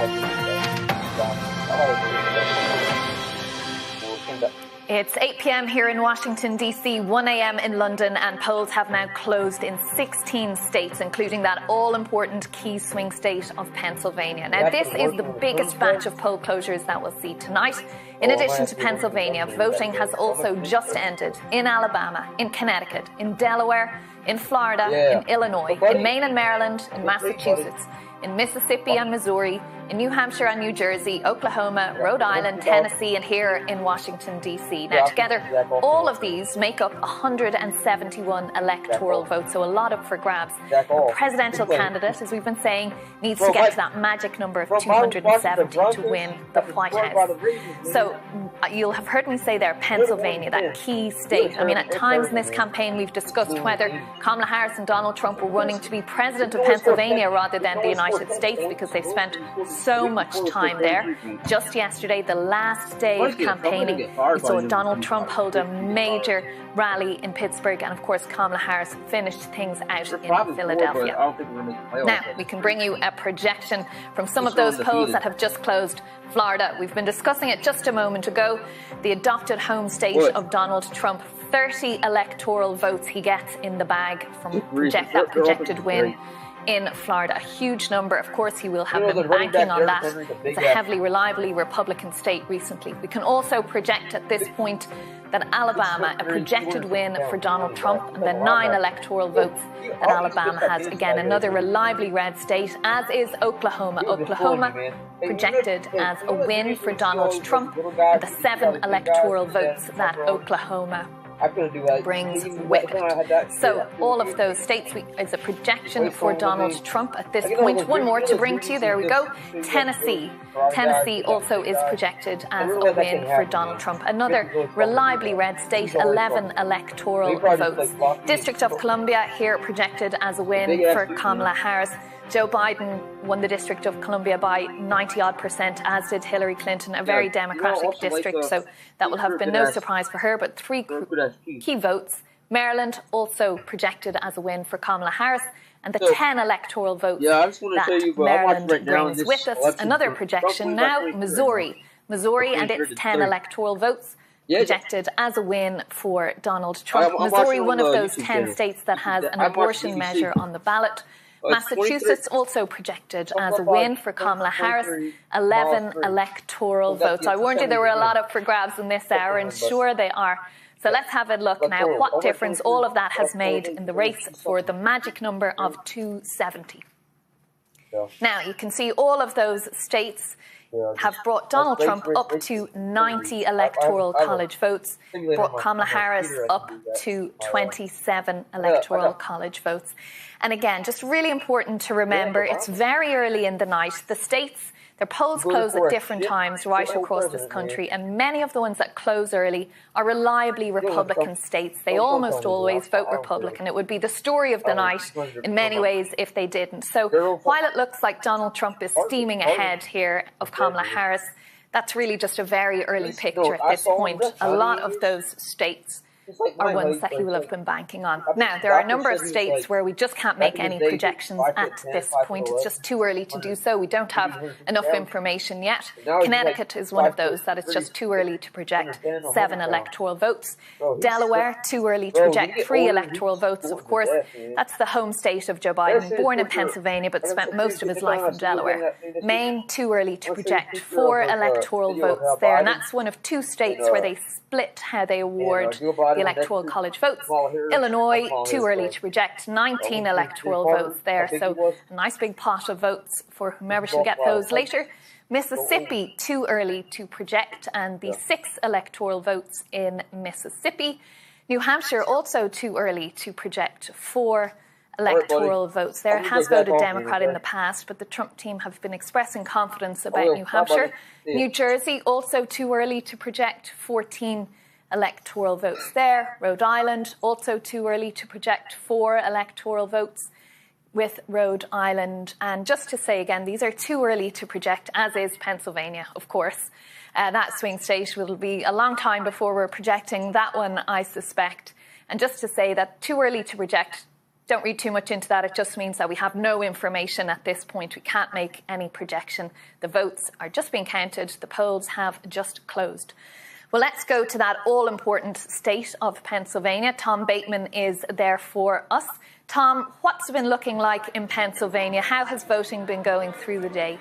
like It's 8 p.m. here in Washington, D.C., 1 a.m. in London, and polls have now closed in 16 states, including that all-important key swing state of Pennsylvania. Now, this is the biggest batch of poll closures that we'll see tonight. In addition to Pennsylvania, voting has also just ended in Alabama, in Connecticut, in Delaware, in Florida, in Illinois, in Maine and Maryland, in Massachusetts, in Mississippi and Missouri, in New Hampshire and New Jersey, Oklahoma, Rhode Island, Tennessee, and here in Washington, D.C. Now, together, all of these make up 171 electoral votes, so a lot up for grabs. The presidential candidate, as we've been saying, needs to get to that magic number of 270 to win the White House. So you'll have heard me say there, Pennsylvania, that key state. I mean, at times in this campaign, we've discussed whether Kamala Harris and Donald Trump were running to be president of Pennsylvania rather than the United States because they spent so much time there. Just yesterday, the last day of campaigning, we saw Donald Trump hold a major rally in Pittsburgh, and of course Kamala Harris finished things out in Philadelphia. Now, we can bring you a projection from some of those polls that have just closed. Florida, we've been discussing it just a moment ago, the adopted home state of Donald Trump. 30 electoral votes he gets in the bag from that projected win in Florida. A huge number. Of course, he will have been banking on that. It's a heavily, reliably Republican state recently. We can also project at this point that Alabama, a projected win for Donald Trump, and the 9 electoral votes that Alabama has. Again, another reliably red state, as is Oklahoma. Oklahoma projected as a win for Donald Trump, and the 7 electoral votes that Oklahoma brings with it. So all of those states is a projection for Donald Trump at this point. One more to bring to you. There we go. Tennessee. Tennessee also is projected as a win for Donald Trump. Another reliably red state, 11 electoral votes. District of Columbia here projected as a win for Kamala Harris. Joe Biden won the District of Columbia by 90-odd%, as did Hillary Clinton, a very Democratic district, so that will have been no surprise for her. But 3 key votes. Maryland also projected as a win for Kamala Harris, and the 10 electoral votes that Maryland brings with us. Another projection now, Missouri. Missouri and its 10 electoral votes projected as a win for Donald Trump. I'm Missouri, watching one of on the those YouTube 10 channel. states that has an I'm abortion watching measure BBC. on the ballot. It's 23. Massachusetts also projected as a win for Kamala Harris, 11 electoral votes. I warned you there were a lot up for grabs in this hour, and sure they are. So let's have a look now what difference all of that has made in the race for the magic number of 270. Now, you can see all of those states have brought Donald Trump up to 90 electoral college votes, brought Kamala Harris up to 27 electoral college votes. And again, just really important to remember, it's very early in the night. The states, their polls close at different times right across this country, and many of the ones that close early are reliably Republican states. They almost always vote Republican. It would be the story of the night in many ways if they didn't. So while it looks like Donald Trump is steaming ahead here of Kamala Harris, that's really just a very early picture at this point. A lot of those states are ones that he will have been banking on. Now, there are a number of states where we just can't make any projections at this point. It's just too early to do so. We don't have enough information yet. Connecticut is one of those that it's just too early to project 7 electoral votes. Delaware, too early to project 3 electoral votes, of course. That's the home state of Joe Biden, born in Pennsylvania but spent most of his life in Delaware. Maine, too early to project 4 electoral votes there. And that's one of 2 states where they split how they award the electoral college votes. Illinois, too early to project 19 electoral votes there. So a nice big pot of votes for whomever should get those later. Mississippi, too early to project, and the 6 electoral votes in Mississippi. New Hampshire, also too early to project 4 electoral votes there. It has voted Democrat in the past, but the Trump team have been expressing confidence about New Hampshire. New Jersey, also too early to project 14 electoral votes there. Rhode Island, also too early to project 4 electoral votes with Rhode Island. And just to say again, these are too early to project, as is Pennsylvania, of course. That swing state will be a long time before we're projecting that one, I suspect. And just to say that too early to project, don't read too much into that. It just means that we have no information at this point. We can't make any projection. The votes are just being counted. The polls have just closed. Well, let's go to that all-important state of Pennsylvania. Tom Bateman is there for us. Tom, what's it been looking like in Pennsylvania? How has voting been going through the day?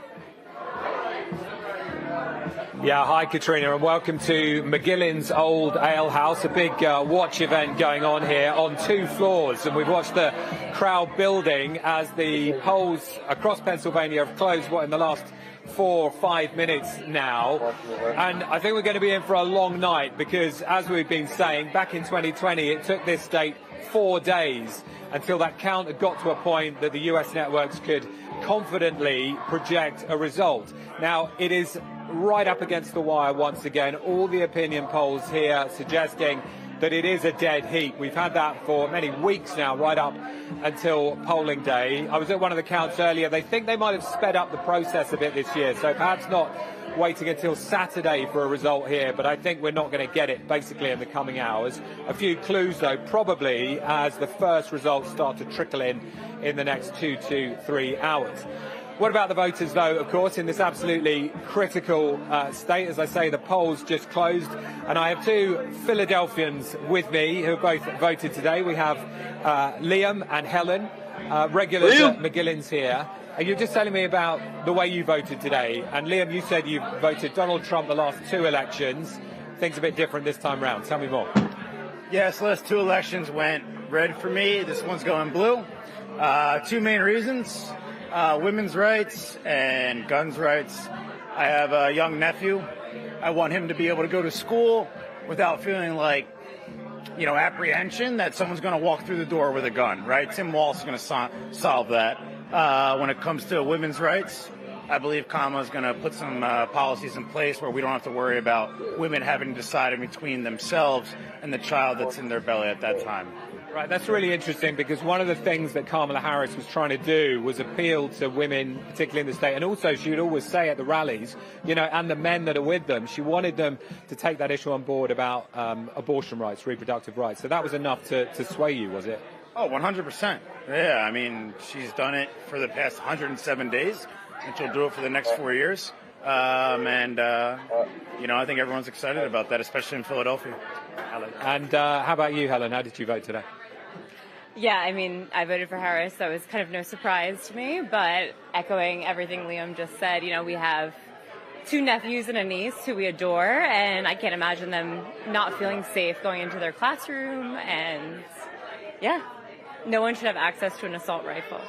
Yeah, hi, Katrina, and welcome to McGillen's Old Ale House, a big watch event going on here on 2 floors. And we've watched the crowd building as the polls across Pennsylvania have closed, in the last 4 or 5 minutes now. And I think we're going to be in for a long night because, as we've been saying, back in 2020, it took this state 4 days until that count had got to a point that the US networks could confidently project a result. Now, it is right up against the wire once again. All the opinion polls here suggesting that it is a dead heat. We've had that for many weeks now, right up until polling day. I was at one of the counts earlier. They think they might have sped up the process a bit this year, so perhaps not waiting until Saturday for a result here, but I think we're not going to get it basically in the coming hours. A few clues, though, probably as the first results start to trickle in the next 2 to 3 hours. What about the voters, though, of course, in this absolutely critical state? As I say, the polls just closed, and I have 2 Philadelphians with me who both voted today. We have Liam and Helen, regulars at McGillen's here. And you're just telling me about the way you voted today. And Liam, you said you voted Donald Trump the last 2 elections. Things a bit different this time round. Tell me more. Yes, last 2 elections went red for me. This one's going blue. 2 main reasons. Women's rights and guns rights. I have a young nephew. I want him to be able to go to school without feeling like, apprehension that someone's going to walk through the door with a gun, right? Tim Walz is going to solve that. When it comes to women's rights, I believe Kamala's going to put some policies in place where we don't have to worry about women having to decide in between themselves and the child that's in their belly at that time. Right, that's really interesting because one of the things that Kamala Harris was trying to do was appeal to women, particularly in the state, and also she would always say at the rallies, and the men that are with them, she wanted them to take that issue on board about abortion rights, reproductive rights. So that was enough to sway you, was it? Oh, 100%. Yeah, I mean, she's done it for the past 107 days, and she'll do it for the next 4 years. I think everyone's excited about that, especially in Philadelphia. And how about you, Helen? How did you vote today? Yeah, I mean, I voted for Harris. That was kind of no surprise to me, but echoing everything Liam just said, we have 2 nephews and a niece who we adore, and I can't imagine them not feeling safe going into their classroom, and yeah, no one should have access to an assault rifle.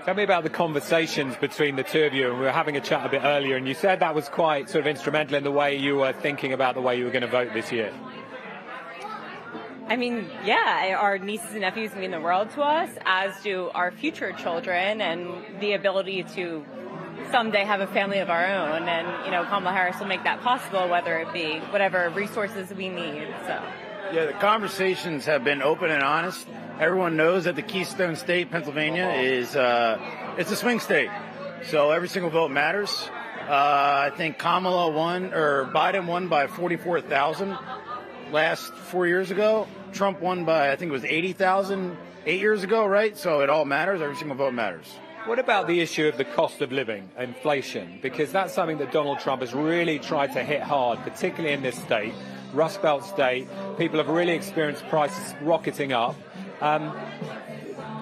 Tell me about the conversations between the two of you. And we were having a chat a bit earlier, and you said that was quite sort of instrumental in the way you were thinking about the way you were going to vote this year. I mean, yeah, our nieces and nephews mean the world to us, as do our future children, and the ability to someday have a family of our own. And, Kamala Harris will make that possible, whether it be whatever resources we need. So. Yeah, the conversations have been open and honest. Everyone knows that the Keystone State, Pennsylvania, is it's a swing state. So every single vote matters. I think Biden won by 44,000 last 4 years ago. Trump won by, I think it was 80,000 8 years ago, right? So it all matters. Every single vote matters. What about the issue of the cost of living, inflation? Because that's something that Donald Trump has really tried to hit hard, particularly in this state, Rust Belt state. People have really experienced prices rocketing up.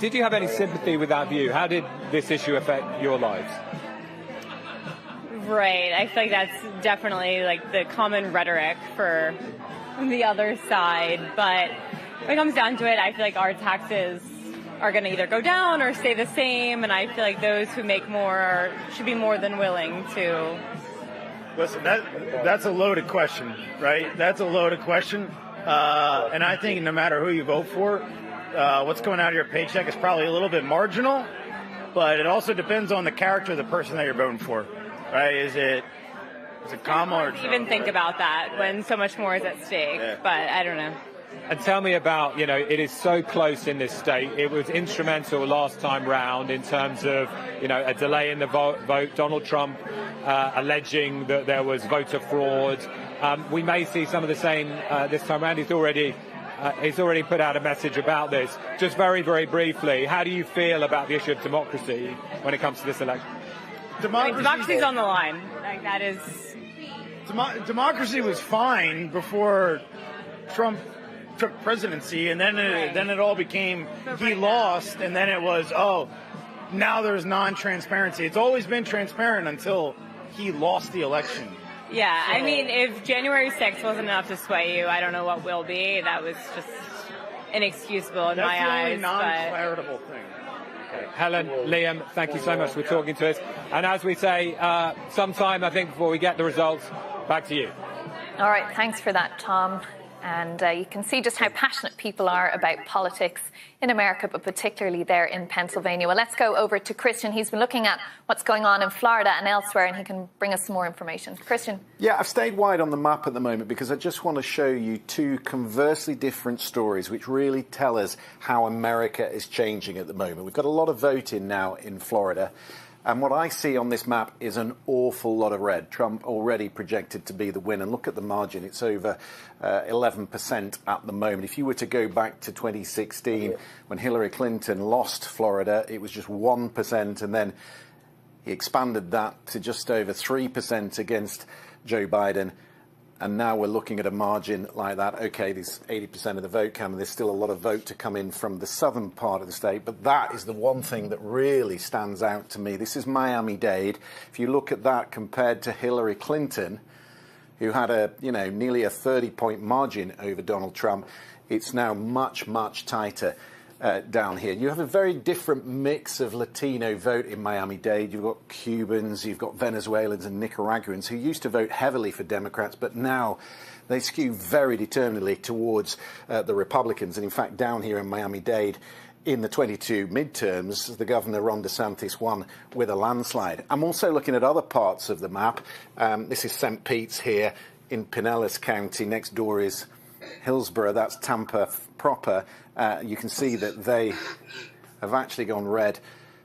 Did you have any sympathy with that view? How did this issue affect your lives? Right. I feel like that's definitely like the common rhetoric for the other side. But when it comes down to it, I feel like our taxes are going to either go down or stay the same. And I feel like those who make more should be more than willing to. Listen, that's a loaded question, right? That's a loaded question. And I think no matter who you vote for, what's coming out of your paycheck is probably a little bit marginal. But it also depends on the character of the person that you're voting for. Right? Is it Kamala or Trump? Even think about that when so much more is at stake. Yeah. But I don't know. And tell me about, it is so close in this state. It was instrumental last time round in terms of, a delay in the vote. Donald Trump alleging that there was voter fraud. We may see some of the same this time around. He's already put out a message about this. Just very, very briefly, how do you feel about the issue of democracy when it comes to this election? Democracy's on the line. Like that is. Democracy was fine before Trump took presidency, and then it all became he lost, and then it was now there's non-transparency. It's always been transparent until he lost the election. Yeah, I mean, if January 6th wasn't enough to sway you, I don't know what will be. That was just inexcusable in my eyes. That's the only non-declaratable thing. Helen, Liam, thank you so much for talking to us. And as we say, sometime, I think, before we get the results, back to you. All right, thanks for that, Tom. And you can see just how passionate people are about politics in America, but particularly there in Pennsylvania. Well, let's go over to Christian. He's been looking at what's going on in Florida and elsewhere, and he can bring us some more information. Christian. Yeah, I've stayed wide on the map at the moment because I just want to show you two conversely different stories which really tell us how America is changing at the moment. We've got a lot of voting now in Florida. And what I see on this map is an awful lot of red. Trump already projected to be the winner. Look at the margin. It's over 11% at the moment. If you were to go back to 2016, when Hillary Clinton lost Florida, it was just 1%. And then he expanded that to just over 3% against Joe Biden. And now we're looking at a margin like that. OK, there's 80% of the vote count, and there's still a lot of vote to come in from the southern part of the state. But that is the one thing that really stands out to me. This is Miami-Dade. If you look at that compared to Hillary Clinton, who had nearly a 30-point margin over Donald Trump, it's now much, much tighter down here. You have a very different mix of Latino vote in Miami-Dade. You've got Cubans, you've got Venezuelans and Nicaraguans who used to vote heavily for Democrats, but now they skew very determinedly towards the Republicans. And in fact, down here in Miami-Dade, in the 22 midterms, the governor, Ron DeSantis, won with a landslide. I'm also looking at other parts of the map. This is St. Pete's here in Pinellas County. Next door is Hillsborough, that's Tampa proper. You can see that they have actually gone red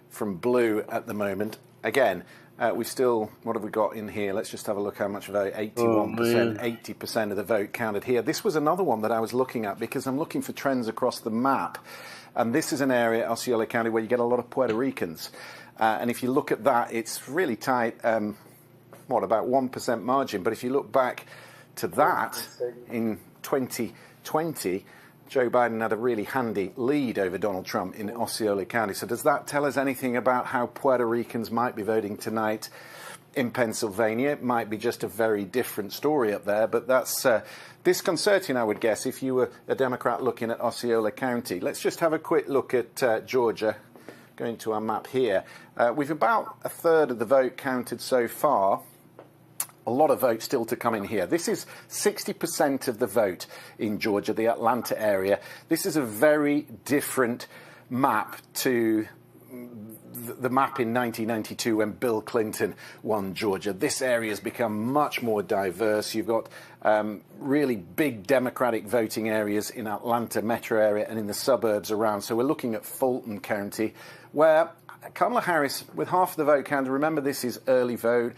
from blue at the moment. Again, we still, what have we got in here? Let's just have a look how much vote, 81%, 80% of the vote counted here. This was another one that I was looking at because I'm looking for trends across the map. And this is an area, Osceola County, where you get a lot of Puerto Ricans. And if you look at that, it's really tight. about 1% margin. But if you look back to that in 2020, Joe Biden had a really handy lead over Donald Trump in Osceola County. So does that tell us anything about how Puerto Ricans might be voting tonight in Pennsylvania? It might be just a very different story up there, but that's disconcerting, I would guess, if you were a Democrat looking at Osceola County. Let's just have a quick look at Georgia, going to our map here. We've about a third of the vote counted so far. A lot of votes still to come in here. This is 60% of the vote in Georgia, the Atlanta area. This is a very different map to the map in 1992 when Bill Clinton won Georgia. This area has become much more diverse. You've got really big Democratic voting areas in Atlanta metro area and in the suburbs around. So we're looking at Fulton County, where Kamala Harris, with half the vote counted, remember this is early vote,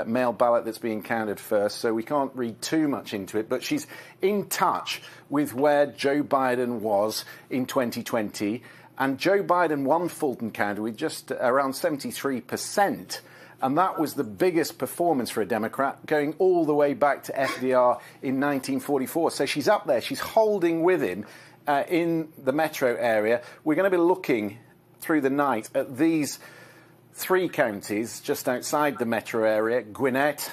mail ballot that's being counted first, so we can't read too much into it, but she's in touch with where Joe Biden was in 2020. And Joe Biden won Fulton County with just around 73%. And that was the biggest performance for a Democrat, going all the way back to FDR in 1944. So she's up there. She's holding with him in the metro area. We're going to be looking through the night at these three counties just outside the metro area, Gwinnett,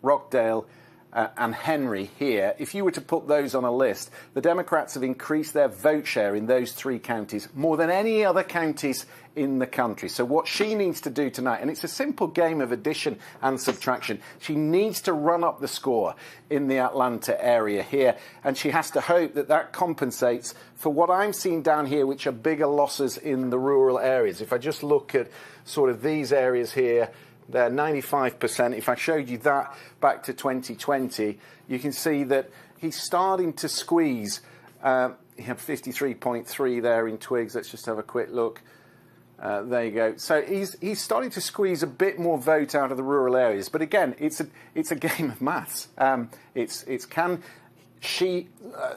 Rockdale, and Henry here. If you were to put those on a list, the Democrats have increased their vote share in those three counties more than any other counties in the country. So what she needs to do tonight, and it's a simple game of addition and subtraction, she needs to run up the score in the Atlanta area here, and she has to hope that that compensates for what I'm seeing down here, which are bigger losses in the rural areas. If I just look at sort of these areas here, they're 95%. If I showed you that back to 2020, you can see that he's starting to squeeze. He had 53.3 there in Twiggs. Let's just have a quick look. There you go. So he's starting to squeeze a bit more vote out of the rural areas. But again, it's a game of maths. It's can she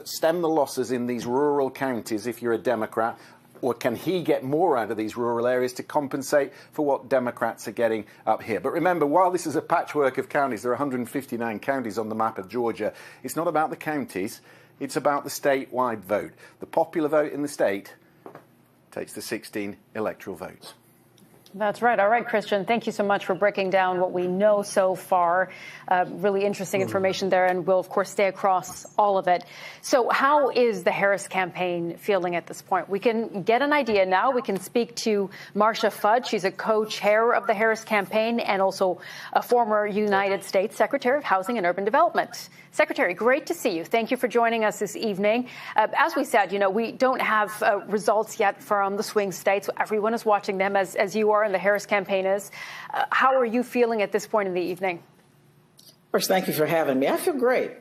stem the losses in these rural counties if you're a Democrat? Or can he get more out of these rural areas to compensate for what Democrats are getting up here? But remember, while this is a patchwork of counties, there are 159 counties on the map of Georgia. It's not about the counties. It's about the statewide vote. The popular vote in the state takes the 16 electoral votes. That's right. All right, Christian, thank you so much for breaking down what we know so far. Really interesting information there, and we'll, of course, stay across all of it. So how is the Harris campaign feeling at this point? We can get an idea now. We can speak to Marcia Fudge. She's a co-chair of the Harris campaign and also a former United States Secretary of Housing and Urban Development. Secretary, great to see you. Thank you for joining us this evening. As we said, we don't have results yet from the swing states. Everyone is watching them as you are and the Harris campaign is. How are you feeling at this point in the evening? First, thank you for having me. I feel great.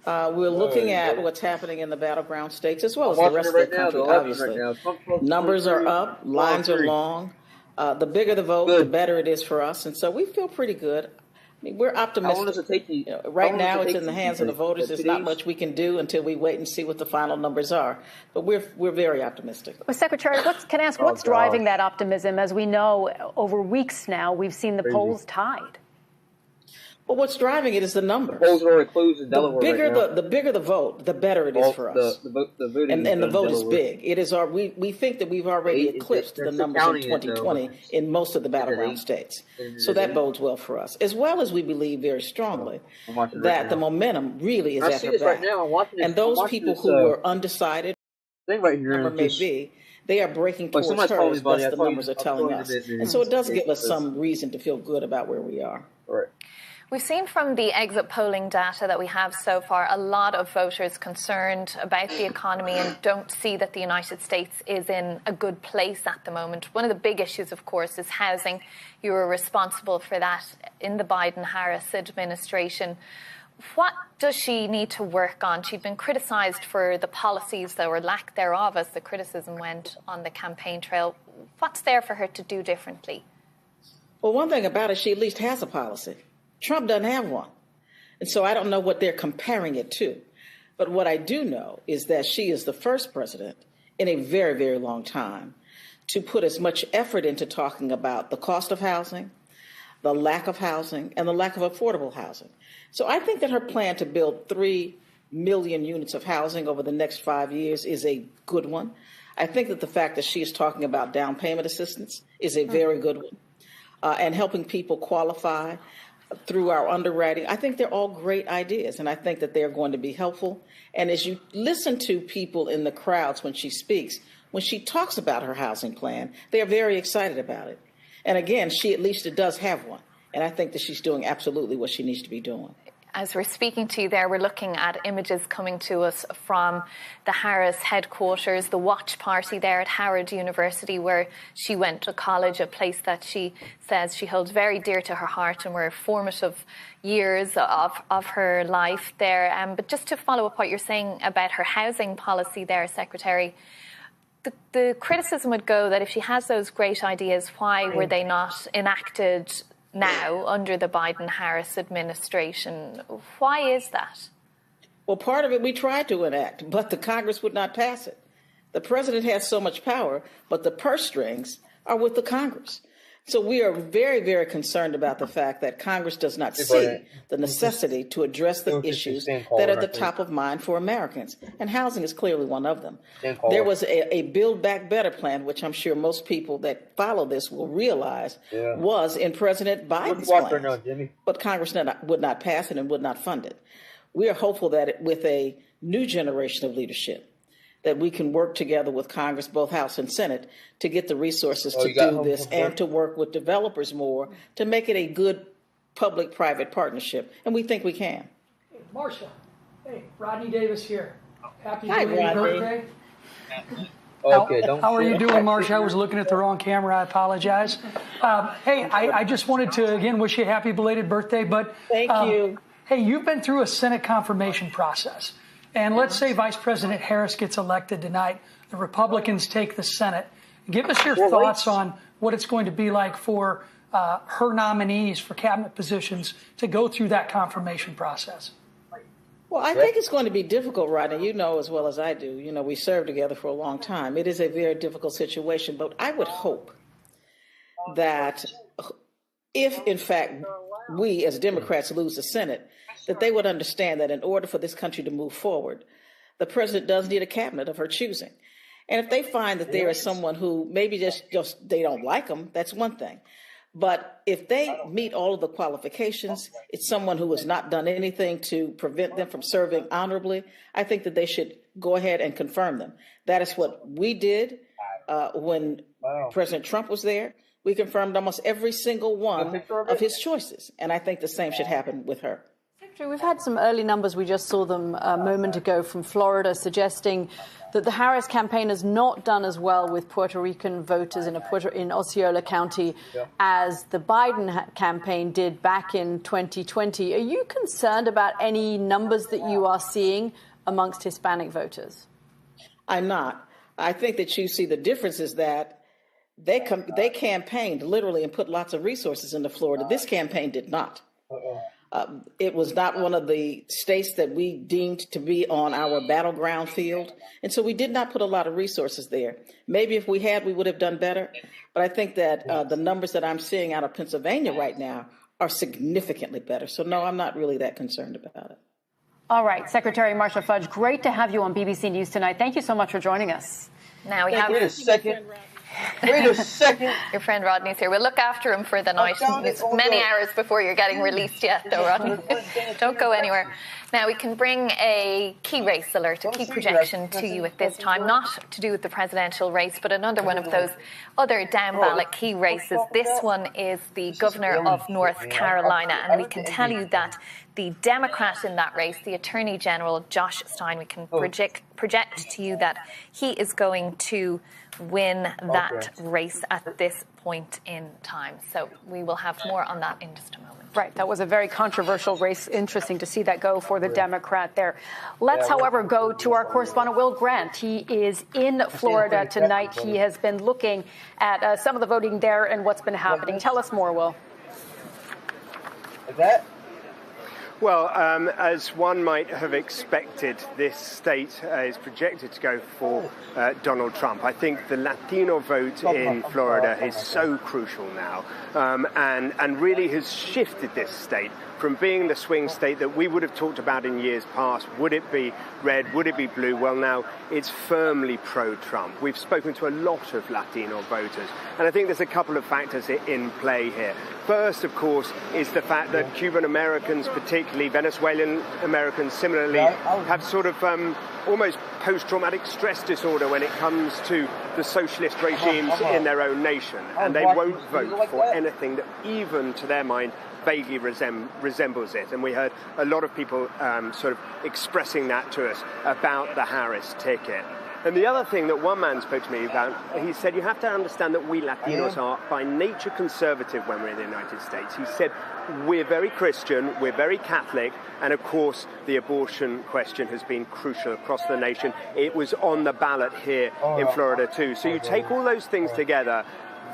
We're looking at what's happening in the battleground states as well as the rest of the country, obviously. Numbers are up, lines are long. The bigger the vote, the better it is for us. And so we feel pretty good. I mean, we're optimistic. How long does it take you? Right now, it's in the hands of the voters. There's not much we can do until we wait and see what the final numbers are. But we're very optimistic. Well, Secretary, can I ask what's driving that optimism? As we know, over weeks now, we've seen the polls tied. Well, what's driving it is the numbers. The polls are already closed in Delaware the bigger the vote, the better it is for us. And the vote is big. It is we think that we've already eclipsed the numbers in 2020 in most of the battleground states. So that bodes well for us, as well as we believe very strongly that the momentum really is at her back. And those people who were undecided, number may be, they are breaking towards her, as best the numbers are telling us. And so it does give us some reason to feel good about where we are. Right. We've seen from the exit polling data that we have so far a lot of voters concerned about the economy and don't see that the United States is in a good place at the moment. One of the big issues, of course, is housing. You were responsible for that in the Biden-Harris administration. What does she need to work on? She'd been criticised for the policies, or lack thereof, as the criticism went on the campaign trail. What's there for her to do differently? Well, one thing about it, she at least has a policy. Trump doesn't have one. And so I don't know what they're comparing it to. But what I do know is that she is the first president in a very, very long time to put as much effort into talking about the cost of housing, the lack of housing, and the lack of affordable housing. So I think that her plan to build 3 million units of housing over the next 5 years is a good one. I think that the fact that she is talking about down payment assistance is a very good one, and helping people qualify through our underwriting. I think they're all great ideas, and I think that they're going to be helpful. And as you listen to people in the crowds when she speaks, when she talks about her housing plan, they are very excited about it. And again, she at least does have one. And I think that she's doing absolutely what she needs to be doing. As we're speaking to you there, we're looking at images coming to us from the Harris headquarters, the watch party there at Howard University, where she went to college, a place that she says she holds very dear to her heart and were formative years of her life there. But just to follow up what you're saying about her housing policy there, Secretary, the criticism would go that if she has those great ideas, why were they not enacted now under the Biden-Harris administration? Why is that? Well, part of it we tried to enact, but the Congress would not pass it. The president has so much power, but the purse strings are with the Congress. So we are very, very concerned about the fact that Congress does not see the necessity to address the issues that are at the top of mind for Americans. And housing is clearly one of them. There was a Build Back Better plan, which I'm sure most people that follow this will realize was in President Biden's plan. But Congress would not pass it and would not fund it. We are hopeful that with a new generation of leadership, that we can work together with Congress, both House and Senate, to get the resources to do this and to work with developers more to make it a good public-private partnership. And we think we can. Hey, Marsha. Hey, Rodney Davis here. Happy belated birthday. Okay, how are you doing, Marsha? I was looking at the wrong camera. I apologize. Hey, I just wanted to, again, wish you a happy belated birthday. But thank you. Hey, you've been through a Senate confirmation process. And let's say Vice President Harris gets elected tonight. The Republicans take the Senate. Give us your thoughts on what it's going to be like for her nominees for cabinet positions to go through that confirmation process. Well, I think it's going to be difficult, Rodney. You know as well as I do. You know, we served together for a long time. It is a very difficult situation. But I would hope that if, in fact, we as Democrats lose the Senate, that they would understand that in order for this country to move forward, the president does need a cabinet of her choosing. And if they find that there is someone who maybe just they don't like them, that's one thing. But if they meet all of the qualifications, it's someone who has not done anything to prevent them from serving honorably, I think that they should go ahead and confirm them. That is what we did when President Trump was there. We confirmed almost every single one of his choices. And I think the same should happen with her. We've had some early numbers. We just saw them a moment ago from Florida suggesting that the Harris campaign has not done as well with Puerto Rican voters in Osceola County as the Biden campaign did back in 2020. Are you concerned about any numbers that you are seeing amongst Hispanic voters? I'm not. I think that you see the difference is that they campaigned literally and put lots of resources into Florida. This campaign did not. It was not one of the states that we deemed to be on our battleground field. And so we did not put a lot of resources there. Maybe if we had, we would have done better. But I think that the numbers that I'm seeing out of Pennsylvania right now are significantly better. So, no, I'm not really that concerned about it. All right. Secretary Marsha Fudge, great to have you on BBC News tonight. Thank you so much for joining us. Now we have Wait a second. Wait a second. Your friend Rodney's here. We'll look after him for the night. It's many hours before you're getting released yet, though, Rodney. Don't go anywhere. Now, we can bring a key race alert, a key projection to you at this time, not to do with the presidential race, but another one of those other down-ballot key races. This one is the governor of North Carolina, and we can tell you that the Democrat in that race, the Attorney General, Josh Stein, we can project to you that he is going to win that race at this point in time. So we will have more on that in just a moment. Right. That was a very controversial race. Interesting to see that go for the Democrat there. Let's, however, go to our correspondent, Will Grant. He is in Florida tonight. He has been looking at some of the voting there and what's been happening. Tell us more, Will. Well, as one might have expected, this state is projected to go for Donald Trump. I think the Latino vote in Florida is so crucial now, and really has shifted this state from being the swing state that we would have talked about in years past. Would it be red? Would it be blue? Well, now it's firmly pro-Trump. We've spoken to a lot of Latino voters, and I think there's a couple of factors in play here. First, of course, is the fact that Cuban Americans, particularly Venezuelan Americans, similarly have sort of almost post-traumatic stress disorder when it comes to the socialist regimes in their own nation, and they won't vote for anything that even to their mind vaguely resembles it. And we heard a lot of people sort of expressing that to us about the Harris ticket. And the other thing that one man spoke to me about, he said, you have to understand that we Latinos are by nature conservative when we're in the United States. He said, we're very Christian, we're very Catholic, and of course the abortion question has been crucial across the nation. It was on the ballot here in Florida too. So you take all those things together,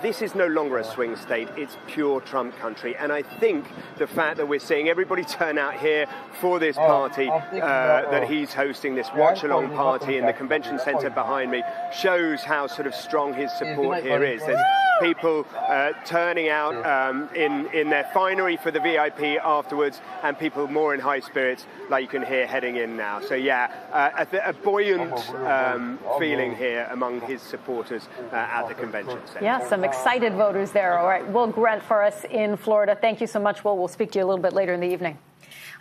this is no longer a swing state, it's pure Trump country. And I think the fact that we're seeing everybody turn out here for this party that he's hosting, this watch-along party in the convention center behind me, shows how sort of strong his support here is. There's people turning out in their finery for the VIP afterwards, and people more in high spirits, like you can hear heading in now. So yeah, a buoyant feeling here among his supporters at the convention center. Yeah, some excited voters there. All right, Will Grant for us in Florida. Thank you so much, Will. We'll speak to you a little bit later in the evening.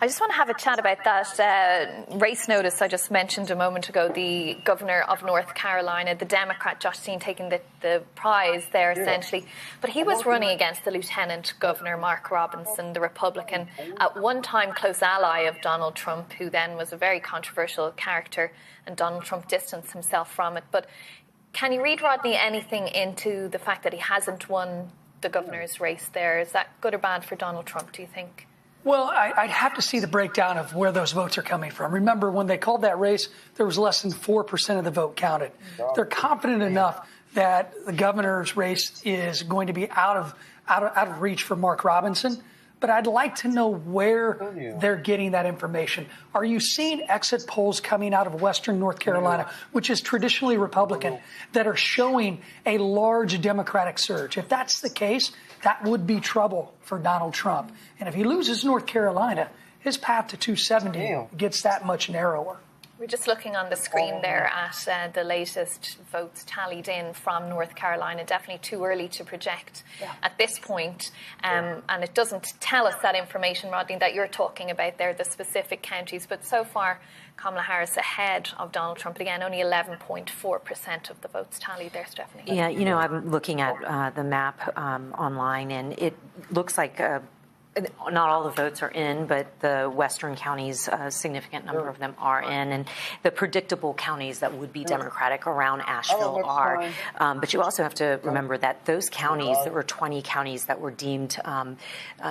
I just want to have a chat about that race notice I just mentioned a moment ago, the governor of North Carolina, the Democrat Josh Dean taking the prize there essentially. But he was running against the Lieutenant Governor Mark Robinson, the Republican, at one time close ally of Donald Trump, who then was a very controversial character, and Donald Trump distanced himself from it. But can you read, Rodney, anything into the fact that he hasn't won the governor's race there? Is that good or bad for Donald Trump, do you think? Well, I'd have to see the breakdown of where those votes are coming from. Remember, when they called that race, there was less than 4% of the vote counted. They're confident enough that the governor's race is going to be out of reach for Mark Robinson. But I'd like to know where they're getting that information. Are you seeing exit polls coming out of Western North Carolina, which is traditionally Republican, that are showing a large Democratic surge? If that's the case, that would be trouble for Donald Trump. And if he loses North Carolina, his path to 270 gets that much narrower. We're just looking on the screen there at the latest votes tallied in from North Carolina. Definitely too early to project at this point. And it doesn't tell us that information, Rodney, that you're talking about there, the specific counties. But so far, Kamala Harris ahead of Donald Trump. But again, only 11.4% of the votes tallied there, Stephanie. Yeah, you know, I'm looking at the map online, and it looks like not all the votes are in, but the western counties, a significant number of them are in, and the predictable counties that would be Democratic around Asheville are. But you also have to remember that those counties, there were 20 counties that were deemed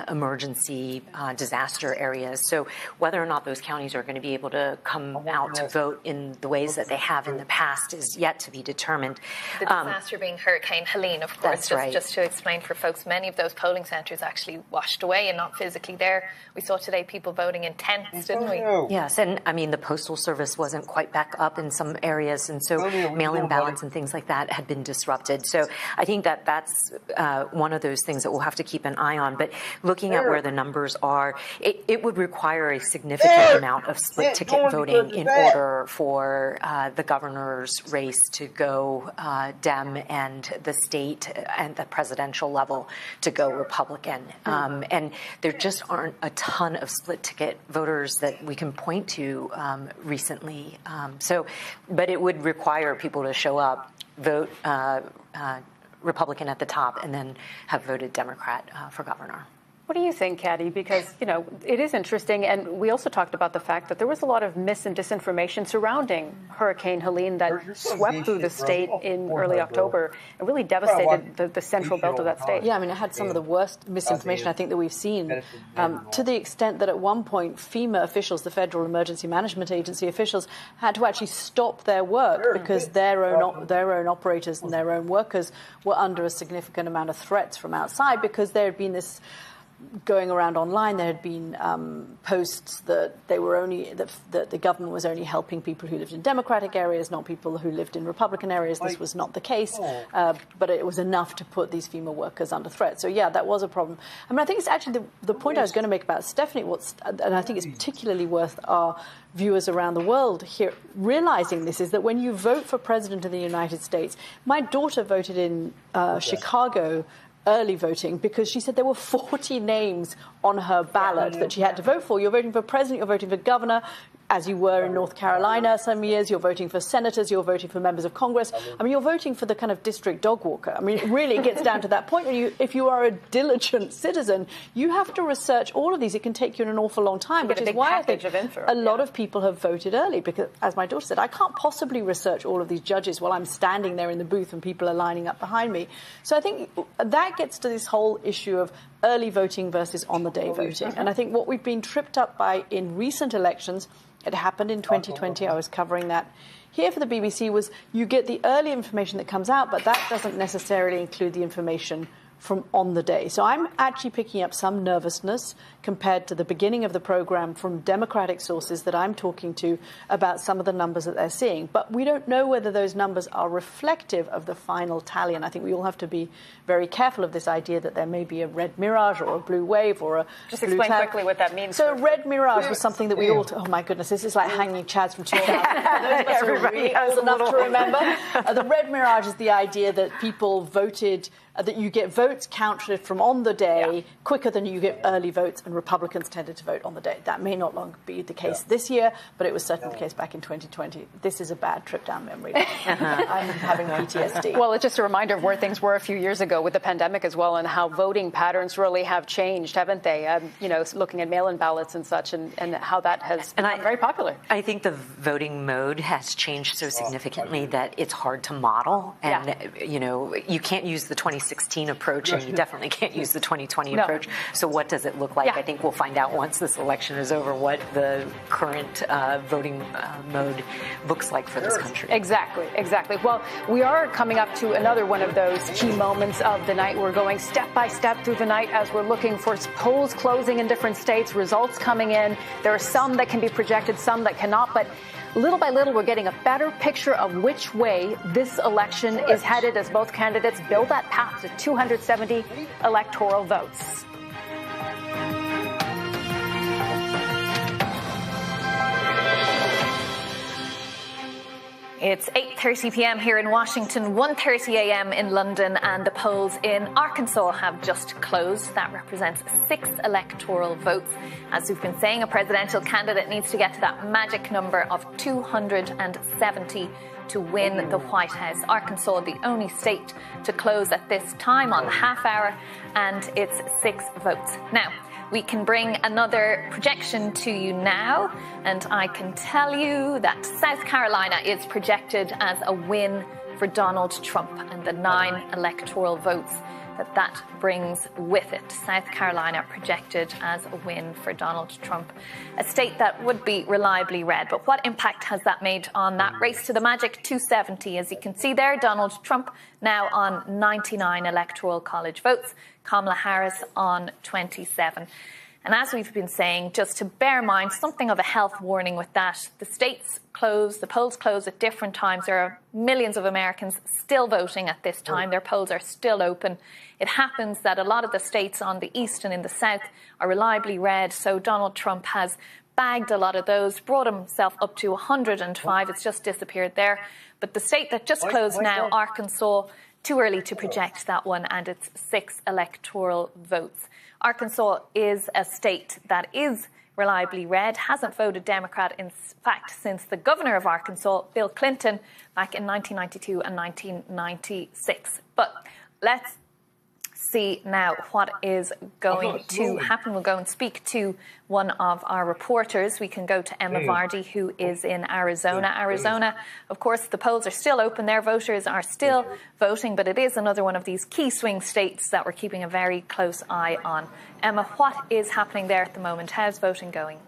emergency disaster areas. So whether or not those counties are going to be able to come out to vote in the ways that they have in the past is yet to be determined. The disaster being Hurricane Helene, of course. Just to explain for folks, many of those polling centres actually washed away and not physically there. We saw today people voting in tents, didn't we? Yes, and I mean, the Postal Service wasn't quite back up in some areas, and so mail-in ballots and things like that had been disrupted. So I think that that's one of those things that we'll have to keep an eye on. But looking at where the numbers are, it would require a significant amount of split-ticket voting in order for the governor's race to go Dem and the state and the presidential level to go Republican. And there just aren't a ton of split-ticket voters that we can point to recently. But it would require people to show up, vote Republican at the top, and then have voted Democrat for governor. What do you think, Caddy? Because, you know, it is interesting, and we also talked about the fact that there was a lot of mis and disinformation surrounding Hurricane Helene that swept through the state in early October and really devastated the central belt of that state. Yeah, I mean, it had some of the worst misinformation I think that we've seen, to the extent that at one point FEMA officials, the Federal Emergency Management Agency officials, had to actually stop their work because their own operators and their own workers were under a significant amount of threats from outside because there had been this going around online, there had been posts that they were only that the government was only helping people who lived in Democratic areas, not people who lived in Republican areas. This was not the case, but it was enough to put these FEMA workers under threat. So yeah, that was a problem. I mean, I think it's actually the point I was going to make about Stephanie. And I think it's particularly worth our viewers around the world here realizing this, is that when you vote for president of the United States, my daughter voted in Chicago early voting because she said there were 40 names on her ballot that she had to vote for. You're voting for president, you're voting for governor, as you were in North Carolina some years, you're voting for senators, you're voting for members of Congress. I mean, you're voting for the kind of district dog walker. I mean, it really gets down to that point. If you are a diligent citizen, you have to research all of these. It can take you an awful long time, which is why I think a lot of people have voted early, because, as my daughter said, I can't possibly research all of these judges while I'm standing there in the booth and people are lining up behind me. So I think that gets to this whole issue of early voting versus on-the-day voting. And I think what we've been tripped up by in recent elections, it happened in 2020, I was covering that here for the BBC, was you get the early information that comes out, but that doesn't necessarily include the information from on the day. So I'm actually picking up some nervousness compared to the beginning of the program from Democratic sources that I'm talking to about some of the numbers that they're seeing. But we don't know whether those numbers are reflective of the final tally. And I think we all have to be very careful of this idea that there may be a red mirage or a blue wave or a Just explain quickly what that means. So red mirage was something that we all... Oh, my goodness, this is like hanging chads from 2000. Everybody has enough to remember. The red mirage is the idea that people voted... that you get votes counted from on the day quicker than you get early votes, and Republicans tended to vote on the day. That may not long be the case this year, but it was certainly the case back in 2020. This is a bad trip down memory lane. I'm having PTSD. Well, it's just a reminder of where things were a few years ago with the pandemic as well, and how voting patterns really have changed, haven't they? Looking at mail-in ballots and such, and how that has become very popular. I think the voting mode has changed so significantly that it's hard to model. And, you can't use the 2016 approach, and you definitely can't use the 2020 approach. So what does it look like? I think we'll find out once this election is over what the current voting mode looks like for this country. Exactly. Well, we are coming up to another one of those key moments of the night. We're going step by step through the night as we're looking for polls closing in different states, results coming in. There are some that can be projected, some that cannot, but little by little, we're getting a better picture of which way this election is headed as both candidates build that path to 270 electoral votes. It's 8:30 p.m. here in Washington, 1:30 a.m. in London, and the polls in Arkansas have just closed. That represents 6 electoral votes. As we've been saying, a presidential candidate needs to get to that magic number of 270 to win the White House. Arkansas, the only state to close at this time on the half hour, and it's 6 votes. Now, we can bring another projection to you now, and I can tell you that South Carolina is projected as a win for Donald Trump, and the 9 electoral votes that brings with it. South Carolina projected as a win for Donald Trump, a state that would be reliably red. But what impact has that made on that race to the magic 270? As you can see there, Donald Trump now on 99 electoral college votes, Kamala Harris on 27. And as we've been saying, just to bear in mind, something of a health warning with that. The states close, the polls close at different times. There are millions of Americans still voting at this time. Their polls are still open. It happens that a lot of the states on the east and in the south are reliably red. So Donald Trump has bagged a lot of those, brought himself up to 105. It's just disappeared there. But the state that just closed now, Arkansas, too early to project that one, and it's 6 electoral votes. Arkansas is a state that is reliably red, hasn't voted Democrat, in fact, since the governor of Arkansas, Bill Clinton, back in 1992 and 1996. But let's see now what is going to happen. We'll go and speak to one of our reporters. We can go to Emma Vardy, who is in Arizona. Arizona, of course, the polls are still open there. Voters are still voting, but it is another one of these key swing states that we're keeping a very close eye on. Emma, what is happening there at the moment? How's voting going?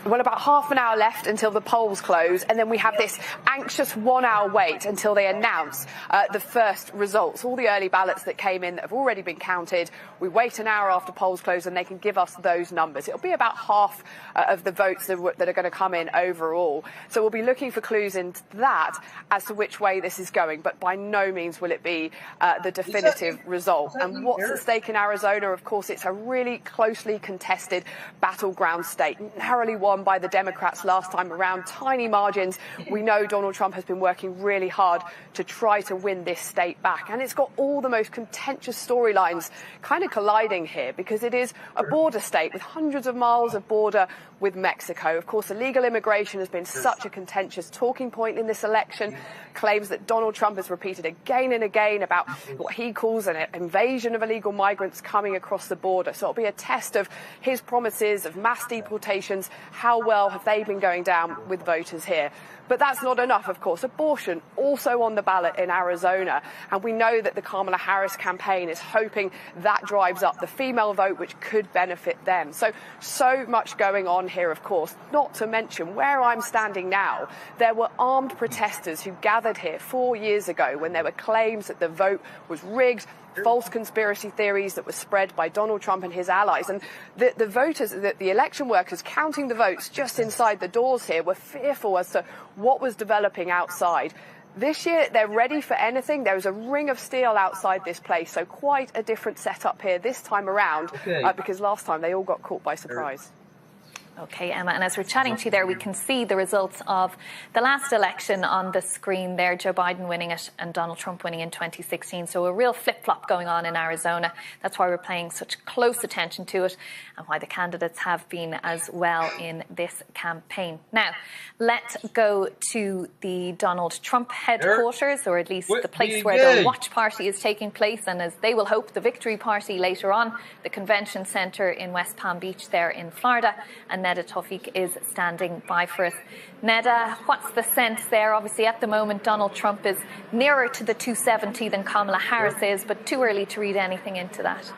well, about half an hour left until the polls close, and then we have this anxious 1 hour wait until they announce the first results. All the early ballots that came in that have already been counted, we wait an hour after polls close and they can give us those numbers. It'll be about half of the votes that are going to come in overall. So we'll be looking for clues into that as to which way this is going, but by no means will it be the definitive result. And what's at stake in Arizona? Of course, it's a really closely contested battleground state, narrowly won by the Democrats last time around, tiny margins. We know Donald Trump has been working really hard to try to win this state back, and it's got all the most contentious storylines kind of colliding here because it is a border state with hundreds of miles of border with Mexico. Of course, illegal immigration has been such a contentious talking point in this election. Claims that Donald Trump has repeated again and again about what he calls an invasion of illegal migrants coming across the border. So it'll be a test of his promises of mass deportations. How well have they been going down with voters here? But that's not enough, of course. Abortion also on the ballot in Arizona. And we know that the Kamala Harris campaign is hoping that drives up the female vote, which could benefit them. So much going on here, of course. Not to mention where I'm standing now, there were armed protesters who gathered here 4 years ago when there were claims that the vote was rigged, false conspiracy theories that were spread by Donald Trump and his allies. And the voters, the election workers counting the votes just inside the doors here were fearful as to what was developing outside. This year, they're ready for anything. There is a ring of steel outside this place, so quite a different setup here this time around, because last time they all got caught by surprise. Okay, Emma, and as we're chatting to you there, we can see the results of the last election on the screen there, Joe Biden winning it and Donald Trump winning in 2016. So a real flip-flop going on in Arizona. That's why we're paying such close attention to it and why the candidates have been as well in this campaign. Now, let's go to the Donald Trump headquarters, or at least the place where the watch party is taking place, and as they will hope, the victory party later on, the convention center in West Palm Beach there in Florida. And Neda Tawfiq is standing by for us. Neda, what's the sense there? Obviously, at the moment, Donald Trump is nearer to the 270 than Kamala Harris is, but too early to read anything into that.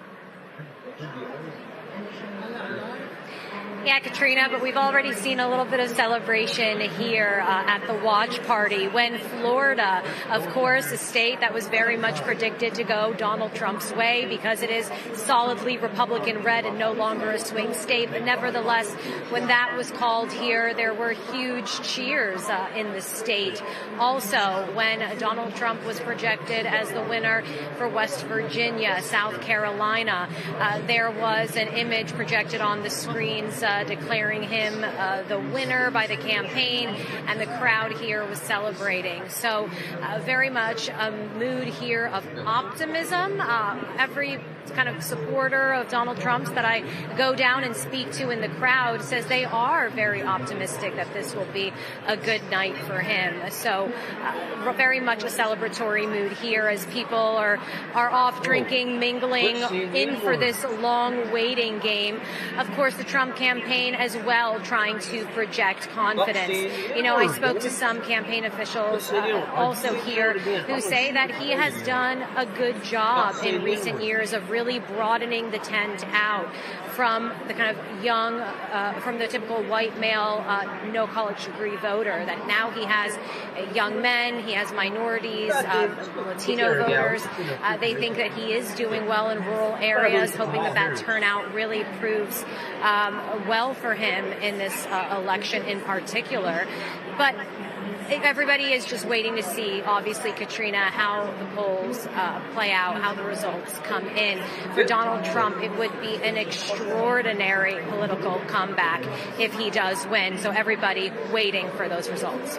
Yeah, Katrina, but we've already seen a little bit of celebration here at the watch party when Florida, of course, a state that was very much predicted to go Donald Trump's way because it is solidly Republican red and no longer a swing state. But nevertheless, when that was called here, there were huge cheers in the state. Also, when Donald Trump was projected as the winner for West Virginia, South Carolina, there was an image projected on the screens declaring him the winner by the campaign, and the crowd here was celebrating. So very much a mood here of optimism. Every kind of supporter of Donald Trump's that I go down and speak to in the crowd says they are very optimistic that this will be a good night for him. So very much a celebratory mood here as people are off drinking, mingling, in for this long waiting game. Of course, the Trump campaign as well trying to project confidence. You know, I spoke to some campaign officials also here who say that he has done a good job in recent years of really broadening the tent out from the kind of young, from the typical white male, no college degree voter, that now he has young men, he has minorities, Latino voters. They think that he is doing well in rural areas, hoping that that turnout really proves well for him in this election in particular. But everybody is just waiting to see, obviously, Katrina, how the polls play out, how the results come in. For Donald Trump, it would be an extraordinary political comeback if he does win. So everybody waiting for those results.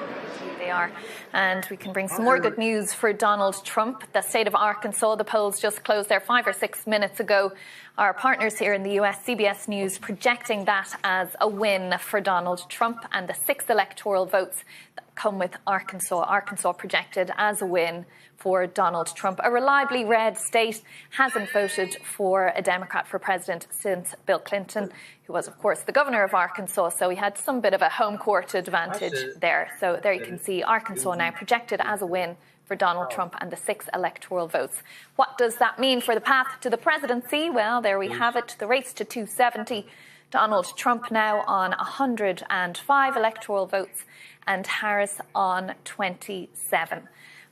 They are. And we can bring some more good news for Donald Trump. The state of Arkansas, the polls just closed there 5 or 6 minutes ago. Our partners here in the US, CBS News, projecting that as a win for Donald Trump, and the 6 electoral votes that come with Arkansas. Arkansas projected as a win for Donald Trump. A reliably red state, hasn't voted for a Democrat for president since Bill Clinton, who was, of course, the governor of Arkansas. So he had some bit of a home court advantage there. So there you can see Arkansas now projected as a win for Donald Trump and the 6 electoral votes. What does that mean for the path to the presidency? Well, there we have it. The race to 270 Donald Trump now on 105 electoral votes and Harris on 27.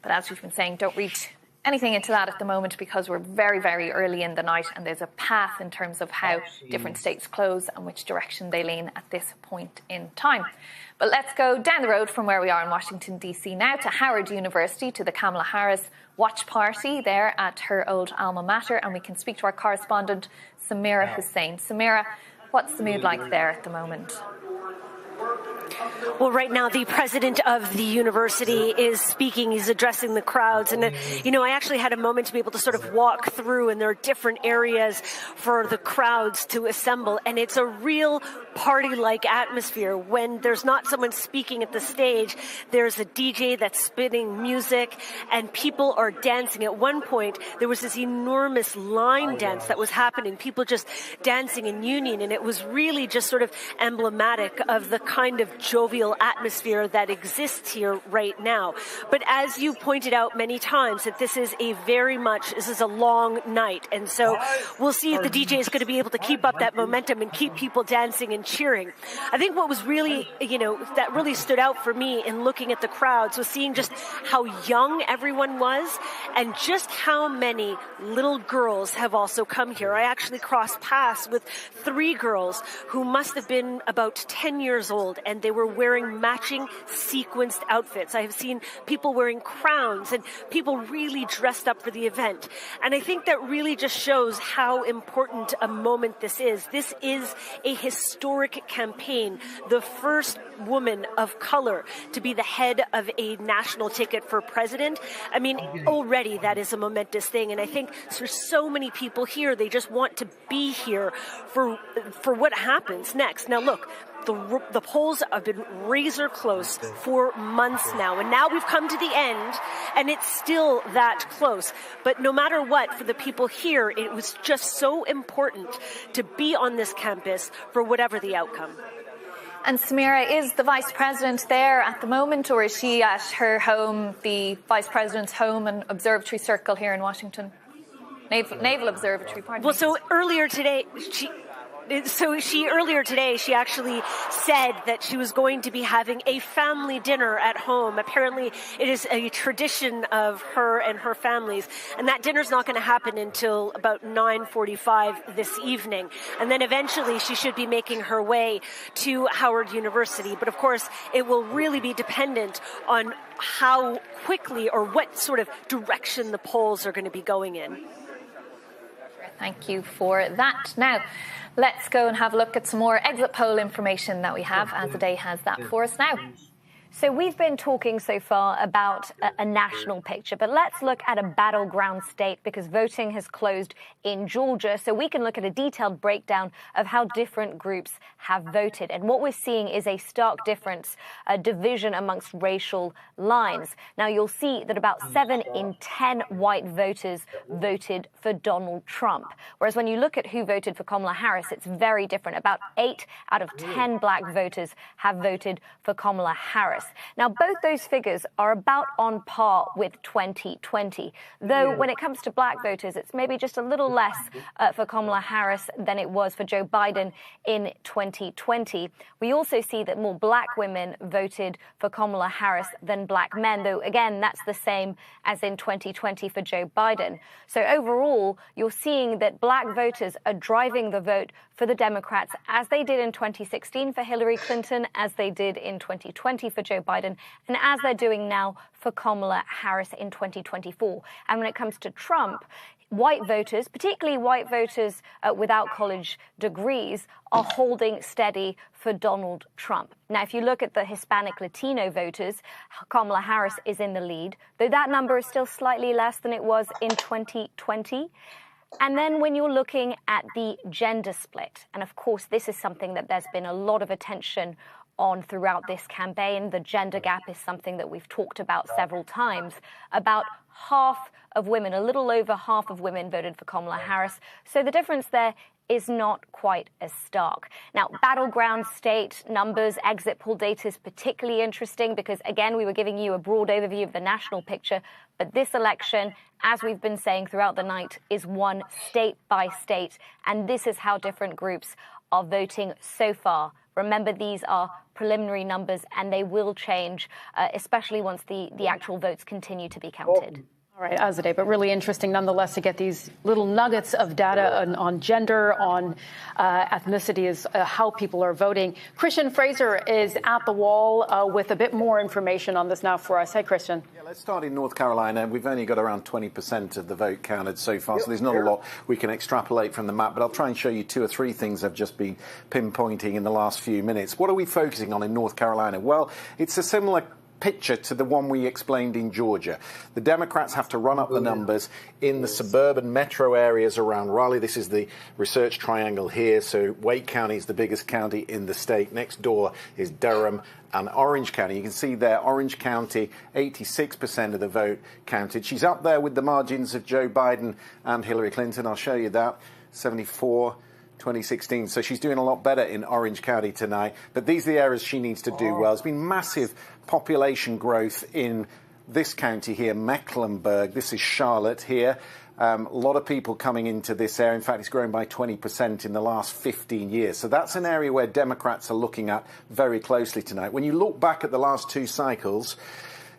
But as we've been saying, don't read anything into that at the moment because we're very, very early in the night and there's a path in terms of how different states close and which direction they lean at this point in time. But let's go down the road from where we are in Washington, D.C. now to Howard University, to the Kamala Harris watch party there at her old alma mater. And we can speak to our correspondent, Samira Hussein. Samira, what's the mood like there at the moment? Well, right now, the president of the university is speaking. He's addressing the crowds. And, I actually had a moment to be able to sort of walk through, and there are different areas for the crowds to assemble. And it's a real party-like atmosphere. When there's not someone speaking at the stage, there's a DJ that's spinning music, and people are dancing. At one point, there was this enormous line dance that was happening, people just dancing in union, and it was really just sort of emblematic of the kind of jovial atmosphere that exists here right now. But as you pointed out many times, that this is a long night. And so we'll see if the DJ is going to be able to keep up that momentum and keep people dancing and cheering. I think what was really, that really stood out for me in looking at the crowds was seeing just how young everyone was and just how many little girls have also come here. I actually crossed paths with 3 girls who must have been about 10 years old, and they were wearing matching sequenced outfits. I have seen people wearing crowns and people really dressed up for the event. And I think that really just shows how important a moment this is. This is a historic campaign. The first woman of color to be the head of a national ticket for president. I mean, already that is a momentous thing. And I think there's so many people here, they just want to be here for what happens next. Now, look, the polls have been razor close for months now, and now we've come to the end, and it's still that close. But no matter what, for the people here, it was just so important to be on this campus for whatever the outcome. And Samira, is the Vice President there at the moment, or is she at her home, the Vice President's home and observatory circle here in Washington? Naval Observatory, pardon me. Well, so earlier today, she actually said that she was going to be having a family dinner at home. Apparently, it is a tradition of her and her family's, and that dinner's not going to happen until about 9:45 this evening. And then eventually she should be making her way to Howard University. But of course, it will really be dependent on how quickly or what sort of direction the polls are going to be going in. Thank you for that. Now, let's go and have a look at some more exit poll information that we have, as the day has that for us now. So we've been talking so far about a national picture, but let's look at a battleground state because voting has closed in Georgia. So we can look at a detailed breakdown of how different groups have voted. And what we're seeing is a stark difference, a division amongst racial lines. Now, you'll see that about 7 in 10 white voters voted for Donald Trump. Whereas when you look at who voted for Kamala Harris, it's very different. About 8 out of 10 black voters have voted for Kamala Harris. Now, both those figures are about on par with 2020, though when it comes to black voters, it's maybe just a little less for Kamala Harris than it was for Joe Biden in 2020. We also see that more black women voted for Kamala Harris than black men, though, again, that's the same as in 2020 for Joe Biden. So overall, you're seeing that black voters are driving the vote for the Democrats, as they did in 2016 for Hillary Clinton, as they did in 2020 for Joe Biden, and as they're doing now for Kamala Harris in 2024. And when it comes to Trump, white voters, particularly white voters without college degrees, are holding steady for Donald Trump. Now, if you look at the Hispanic Latino voters, Kamala Harris is in the lead, though that number is still slightly less than it was in 2020. And then when you're looking at the gender split, and of course, this is something that there's been a lot of attention on throughout this campaign. The gender gap is something that we've talked about several times. About half of women, a little over half of women voted for Kamala Harris. So the difference there is not quite as stark. Now, battleground state numbers, exit poll data is particularly interesting because, again, we were giving you a broad overview of the national picture. But this election, as we've been saying throughout the night, is won state by state. And this is how different groups are voting so far. Remember, these are preliminary numbers and they will change, especially once the actual votes continue to be counted. All right, Azadeh, but really interesting nonetheless to get these little nuggets of data on gender, on ethnicity, is how people are voting. Christian Fraser is at the wall with a bit more information on this now for us. Hey, Christian. Yeah, let's start in North Carolina. We've only got around 20% of the vote counted so far, so there's not a lot we can extrapolate from the map, but I'll try and show you 2 or 3 things I've just been pinpointing in the last few minutes. What are we focusing on in North Carolina? Well, it's a similar picture to the one we explained in Georgia. The Democrats have to run up the numbers in the suburban metro areas around Raleigh. This is the research triangle here. So Wake County is the biggest county in the state. Next door is Durham and Orange County. You can see there, Orange County, 86% of the vote counted. She's up there with the margins of Joe Biden and Hillary Clinton. I'll show you that. 74. 2016. So she's doing a lot better in Orange County tonight. But these are the areas she needs to do well. There's been massive population growth in this county here, Mecklenburg. This is Charlotte here. A lot of people coming into this area. In fact, it's grown by 20% in the last 15 years. So that's an area where Democrats are looking at very closely tonight. When you look back at the last 2 cycles,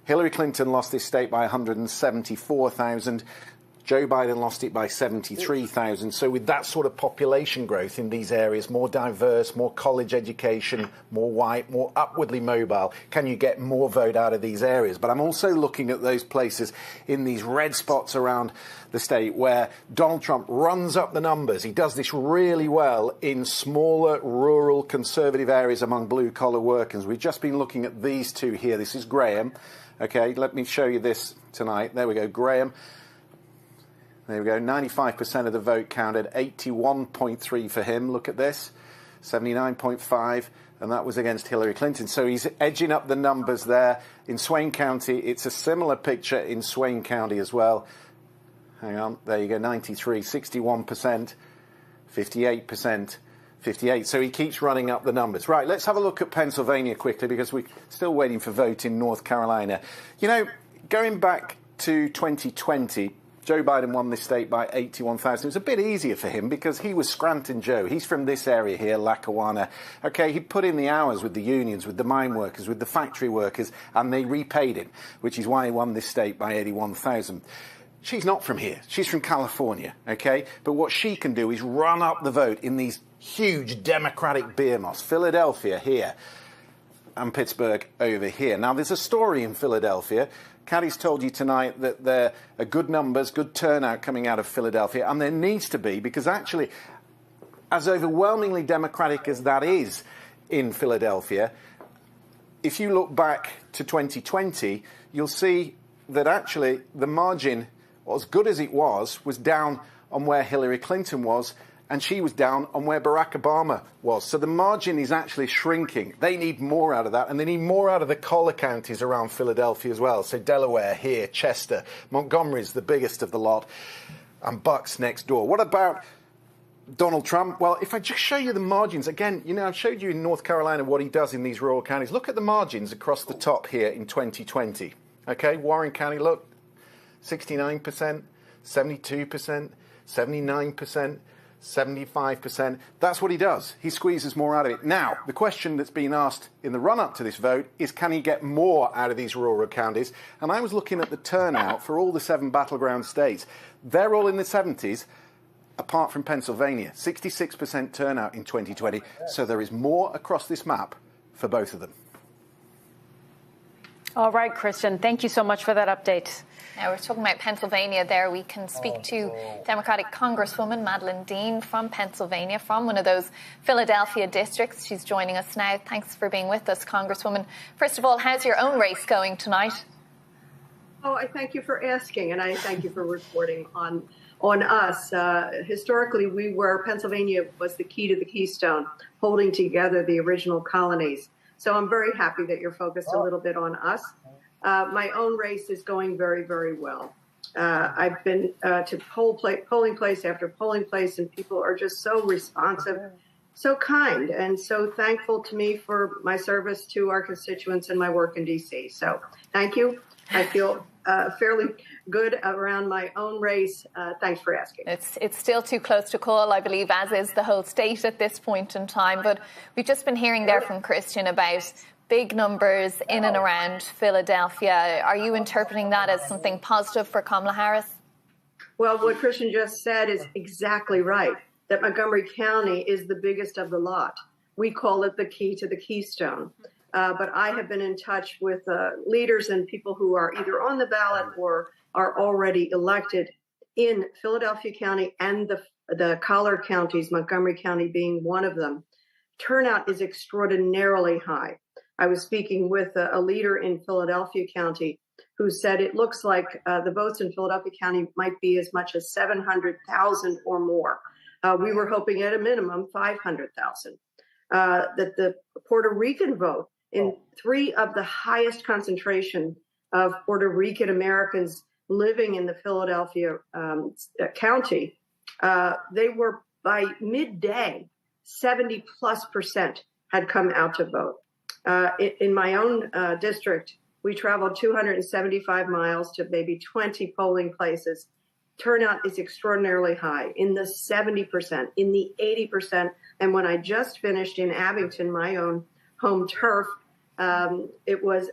Hillary Clinton lost this state by 174,000. Joe Biden lost it by 73,000. So with that sort of population growth in these areas, more diverse, more college education, more white, more upwardly mobile, can you get more vote out of these areas? But I'm also looking at those places in these red spots around the state where Donald Trump runs up the numbers. He does this really well in smaller, rural, conservative areas among blue-collar workers. We've just been looking at these 2 here. This is Graham. OK, let me show you this tonight. There we go, Graham. There we go, 95% of the vote counted, 81.3 for him. Look at this, 79.5, and that was against Hillary Clinton. So he's edging up the numbers there. In Swain County, it's a similar picture in Swain County as well. Hang on, there you go, 93, 61%, 58%, 58. So he keeps running up the numbers. Right, let's have a look at Pennsylvania quickly because we're still waiting for vote in North Carolina. You know, going back to 2020, Joe Biden won this state by 81,000. It was a bit easier for him because he was Scranton Joe. He's from this area here, Lackawanna. OK, he put in the hours with the unions, with the mine workers, with the factory workers, and they repaid him, which is why he won this state by 81,000. She's not from here. She's from California, OK? But what she can do is run up the vote in these huge Democratic behemoths. Philadelphia here and Pittsburgh over here. Now, there's a story in Philadelphia. Caddy's told you tonight that there are good numbers, good turnout coming out of Philadelphia, and there needs to be, because actually, as overwhelmingly Democratic as that is in Philadelphia, if you look back to 2020, you'll see that actually the margin, as good as it was down on where Hillary Clinton was, and she was down on where Barack Obama was. So the margin is actually shrinking. They need more out of that, and they need more out of the collar counties around Philadelphia as well. So Delaware here, Chester, Montgomery's the biggest of the lot, and Bucks next door. What about Donald Trump? Well, if I just show you the margins, again, you know, I've showed you in North Carolina what he does in these rural counties. Look at the margins across the top here in 2020. OK, Warren County, look, 69%, 72%, 79%. 75%. That's what he does. He squeezes more out of it. Now, the question that's been asked in the run-up to this vote is, can he get more out of these rural counties? And I was looking at the turnout for all the 7 battleground states. They're all in the 70s, apart from Pennsylvania. 66% turnout in 2020. So there is more across this map for both of them. All right, Christian, thank you so much for that update. Now, we're talking about Pennsylvania there. We can speak to Democratic Congresswoman Madeleine Dean from Pennsylvania, from one of those Philadelphia districts. She's joining us now. Thanks for being with us, Congresswoman. First of all, how's your own race going tonight? Oh, I thank you for asking, and I thank you for reporting on us. Historically, Pennsylvania was the key to the Keystone, holding together the original colonies. So I'm very happy that you're focused a little bit on us. My own race is going very, very well. I've been to polling place after polling place, and people are just so responsive, so kind, and so thankful to me for my service to our constituents and my work in D.C. So thank you. I feel fairly good around my own race. Thanks for asking. It's still too close to call, I believe, as is the whole state at this point in time. But we've just been hearing there from Christian about big numbers in and around Philadelphia. Are you interpreting that as something positive for Kamala Harris? Well, what Christian just said is exactly right, that Montgomery County is the biggest of the lot. We call it the key to the keystone. But I have been in touch with leaders and people who are either on the ballot or are already elected in Philadelphia County and the collar counties, Montgomery County being one of them. Turnout is extraordinarily high. I was speaking with a leader in Philadelphia County who said it looks like the votes in Philadelphia County might be as much as 700,000 or more. We were hoping at a minimum 500,000. That the Puerto Rican vote in 3 of the highest concentration of Puerto Rican Americans living in the Philadelphia county, they were by midday, 70+% had come out to vote. In my own district, we traveled 275 miles to maybe 20 polling places. Turnout is extraordinarily high, in the 70%, in the 80%. And when I just finished in Abington, my own home turf, it was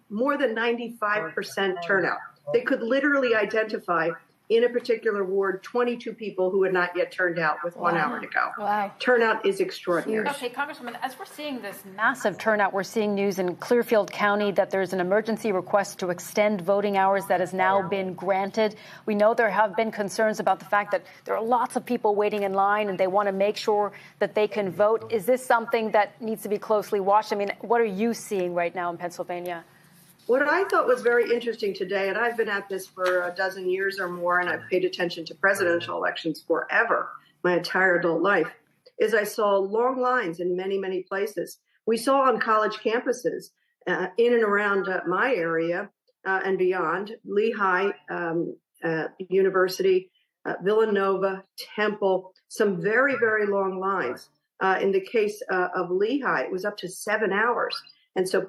more than 95% turnout. They could literally identify in a particular ward 22 people who had not yet turned out with 1 hour to go. Wow. Turnout is extraordinary. Okay, Congresswoman, as we're seeing this massive turnout, we're seeing news in Clearfield County that there's an emergency request to extend voting hours that has now been granted. We know there have been concerns about the fact that there are lots of people waiting in line and they want to make sure that they can vote. Is this something that needs to be closely watched? I mean, what are you seeing right now in Pennsylvania? What I thought was very interesting today, and I've been at this for a dozen years or more, and I've paid attention to presidential elections forever, my entire adult life, is I saw long lines in many, many places. We saw on college campuses in and around my area and beyond, Lehigh University, Villanova, Temple, some very, very long lines. In the case of Lehigh, it was up to 7 hours. And so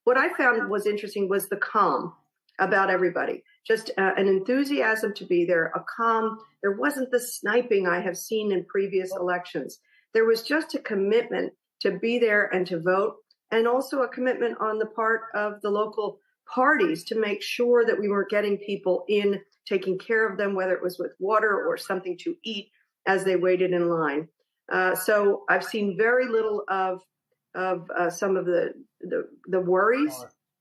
what I found was interesting was the calm about everybody, just an enthusiasm to be there, a calm. There wasn't the sniping I have seen in previous elections. There was just a commitment to be there and to vote, and also a commitment on the part of the local parties to make sure that we were getting people in, taking care of them, whether it was with water or something to eat as they waited in line. So I've seen very little of some of the worries,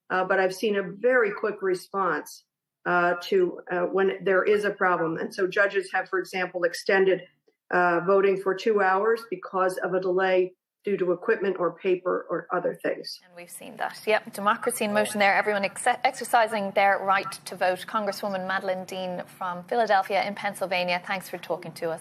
but I've seen a very quick response to when there is a problem. And so judges have, for example, extended voting for 2 hours because of a delay due to equipment or paper or other things. And we've seen that. Yep, democracy in motion there. Everyone exercising their right to vote. Congresswoman Madeleine Dean from Philadelphia in Pennsylvania, thanks for talking to us.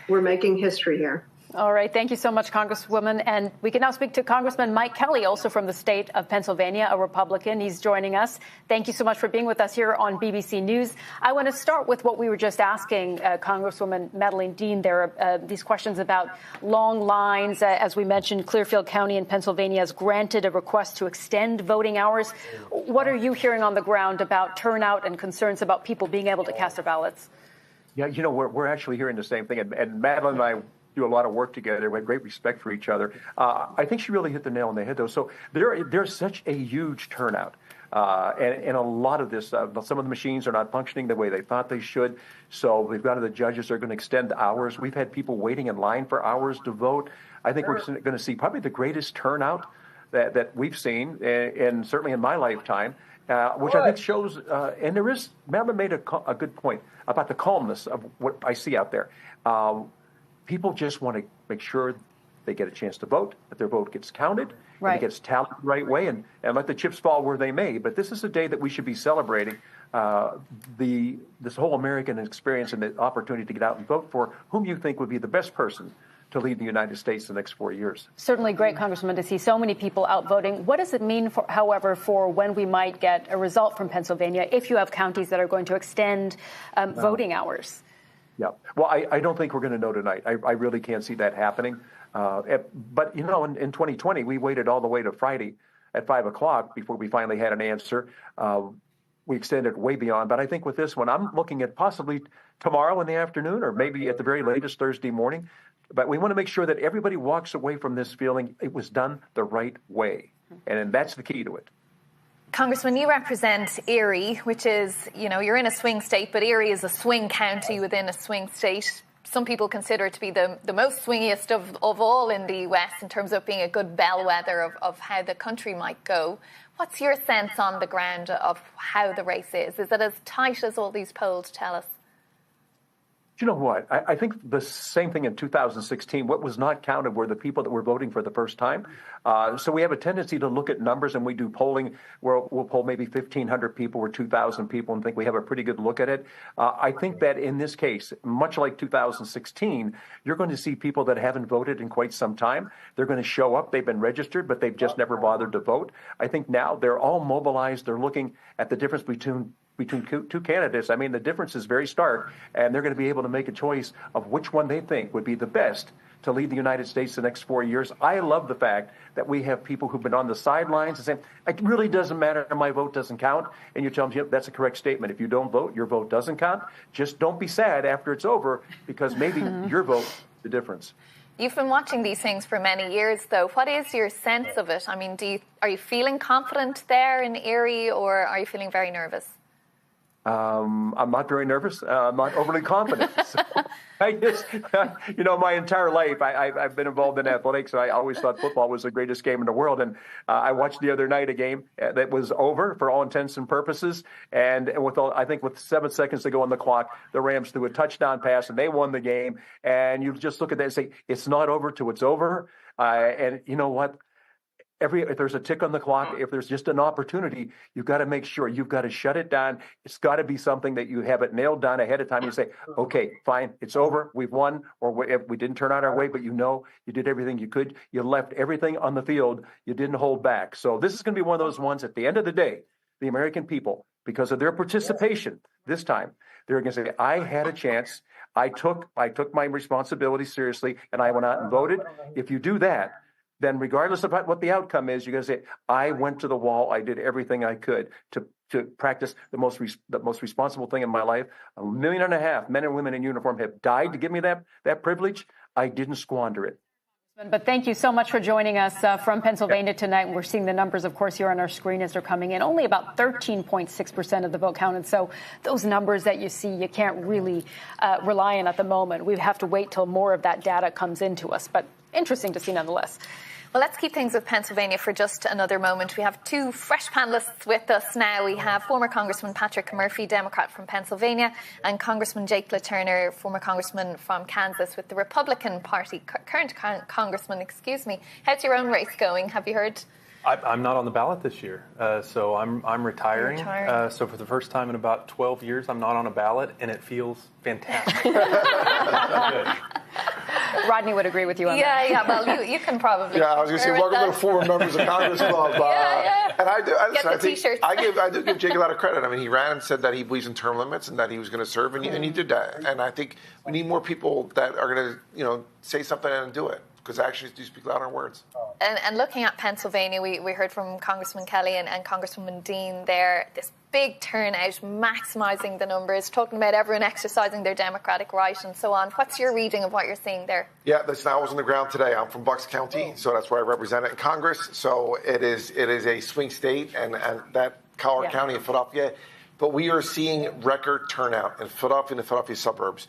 We're making history here. All right. Thank you so much, Congresswoman. And we can now speak to Congressman Mike Kelly, also from the state of Pennsylvania, a Republican. He's joining us. Thank you so much for being with us here on BBC News. I want to start with what we were just asking Congresswoman Madeleine Dean. There are these questions about long lines. As we mentioned, Clearfield County in Pennsylvania has granted a request to extend voting hours. What are you hearing on the ground about turnout and concerns about people being able to cast their ballots? Yeah, you know, we're actually hearing the same thing. And Madeleine and I do a lot of work together. We have great respect for each other. I think she really hit the nail on the head, though. So there's such a huge turnout. And a lot of this, some of the machines are not functioning the way they thought they should. So we've got the judges are going to extend hours. We've had people waiting in line for hours to vote. I think we're going to see probably the greatest turnout that we've seen, and certainly in my lifetime, which I think shows, and there is, Madeleine made a good point about the calmness of what I see out there. People just want to make sure they get a chance to vote, that their vote gets counted, and it gets tallied the right way, and let the chips fall where they may. But this is a day that we should be celebrating this whole American experience and the opportunity to get out and vote for whom you think would be the best person to lead the United States the next 4 years. Certainly great, Congressman, to see so many people out voting. What does it mean, however, for when we might get a result from Pennsylvania if you have counties that are going to extend voting hours? Yeah. Well, I don't think we're going to know tonight. I really can't see that happening. But, you know, in 2020, we waited all the way to Friday at 5 o'clock before we finally had an answer. we extended way beyond. But I think with this one, I'm looking at possibly tomorrow in the afternoon or maybe at the very latest Thursday morning. But we want to make sure that everybody walks away from this feeling it was done the right way. And that's the key to it. Congressman, you represent Erie, which is, you're in a swing state, but Erie is a swing county within a swing state. Some people consider it to be the most swingiest of all in the West in terms of being a good bellwether of how the country might go. What's your sense on the ground of how the race is? Is it as tight as all these polls tell us? You know what? I think the same thing in 2016. What was not counted were the people that were voting for the first time. So we have a tendency to look at numbers, and we do polling where we'll poll maybe 1,500 people or 2,000 people and think we have a pretty good look at it. I think that in this case, much like 2016, you're going to see people that haven't voted in quite some time. They're going to show up. They've been registered, but they've just never bothered to vote. I think now they're all mobilized. They're looking at the difference between two candidates. I mean, the difference is very stark, and they're going to be able to make a choice of which one they think would be the best to lead the United States the next 4 years. I love the fact that we have people who've been on the sidelines and saying, it really doesn't matter, my vote doesn't count. And you tell them, that's a correct statement. If you don't vote, your vote doesn't count. Just don't be sad after it's over, because maybe your vote is the difference. You've been watching these things for many years, though. What is your sense of it? I mean, are you feeling confident there in Erie, or are you feeling very nervous? I'm not very nervous. I'm not overly confident. So I just, my entire life, I've been involved in athletics. I always thought football was the greatest game in the world. And I watched the other night a game that was over for all intents and purposes. And I think with 7 seconds to go on the clock, the Rams threw a touchdown pass and they won the game. And you just look at that and say, it's not over till it's over. And you know what? If there's a tick on the clock, if there's just an opportunity, you've got to make sure you've got to shut it down. It's got to be something that you have it nailed down ahead of time. You say, okay, fine, it's over. We've won, or we didn't turn out our way, but you did everything you could. You left everything on the field. You didn't hold back. So this is going to be one of those ones at the end of the day, the American people, because of their participation this time, they're going to say, I had a chance. I took my responsibility seriously, and I went out and voted. If you do that, then regardless of what the outcome is, you're going to say, I went to the wall. I did everything I could to practice the most responsible thing in my life. 1.5 million men and women in uniform have died to give me that privilege. I didn't squander it. But thank you so much for joining us from Pennsylvania tonight. We're seeing the numbers, of course, here on our screen as they're coming in. Only about 13.6% of the vote counted. So those numbers that you see, you can't really rely on at the moment. We have to wait till more of that data comes into us. But interesting to see nonetheless. Well, let's keep things with Pennsylvania for just another moment. We have two fresh panelists with us now. We have former Congressman Patrick Murphy, Democrat from Pennsylvania, and Congressman Jake LaTurner, former Congressman from Kansas with the Republican Party, current Congressman, excuse me. How's your own race going? Have you heard? I'm not on the ballot this year, so I'm retiring. So for the first time in about 12 years, I'm not on a ballot, and it feels fantastic. Rodney would agree with you on that. Yeah, well, you can probably. Yeah, I was going to say, welcome to the former members of Congress Club. And I do give Jake a lot of credit. I mean, he ran and said that he believes in term limits and that he was going to serve, and he did that. And I think we need more people that are going to, say something and do it, because actions do speak louder than words. And looking at Pennsylvania, we heard from Congressman Kelly and Congresswoman Dean there, this big turnout, maximising the numbers, talking about everyone exercising their democratic right and so on. What's your reading of what you're seeing there? Yeah, listen, I was on the ground today. I'm from Bucks County, so that's where I represent it in Congress. So it is a swing state, and that Collier County and Philadelphia. But we are seeing record turnout in Philadelphia and the Philadelphia suburbs.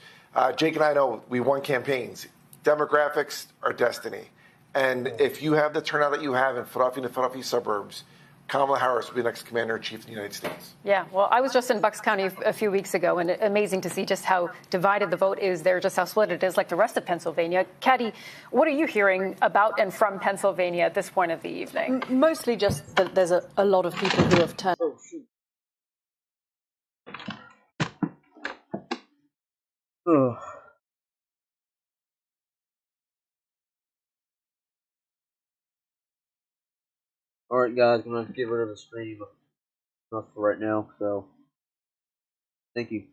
Jake and I know we won campaigns. Demographics are destiny. And if you have the turnout that you have in Philadelphia and the Philadelphia suburbs, Kamala Harris will be the next Commander-in-Chief of the United States. Yeah, well, I was just in Bucks County a few weeks ago, and amazing to see just how divided the vote is there, just how split it is like the rest of Pennsylvania. Katty, what are you hearing about and from Pennsylvania at this point of the evening? Mostly just that there's a lot of people who have turned. Oh. Alright guys, I'm going to get rid of the stream enough for right now, so thank you.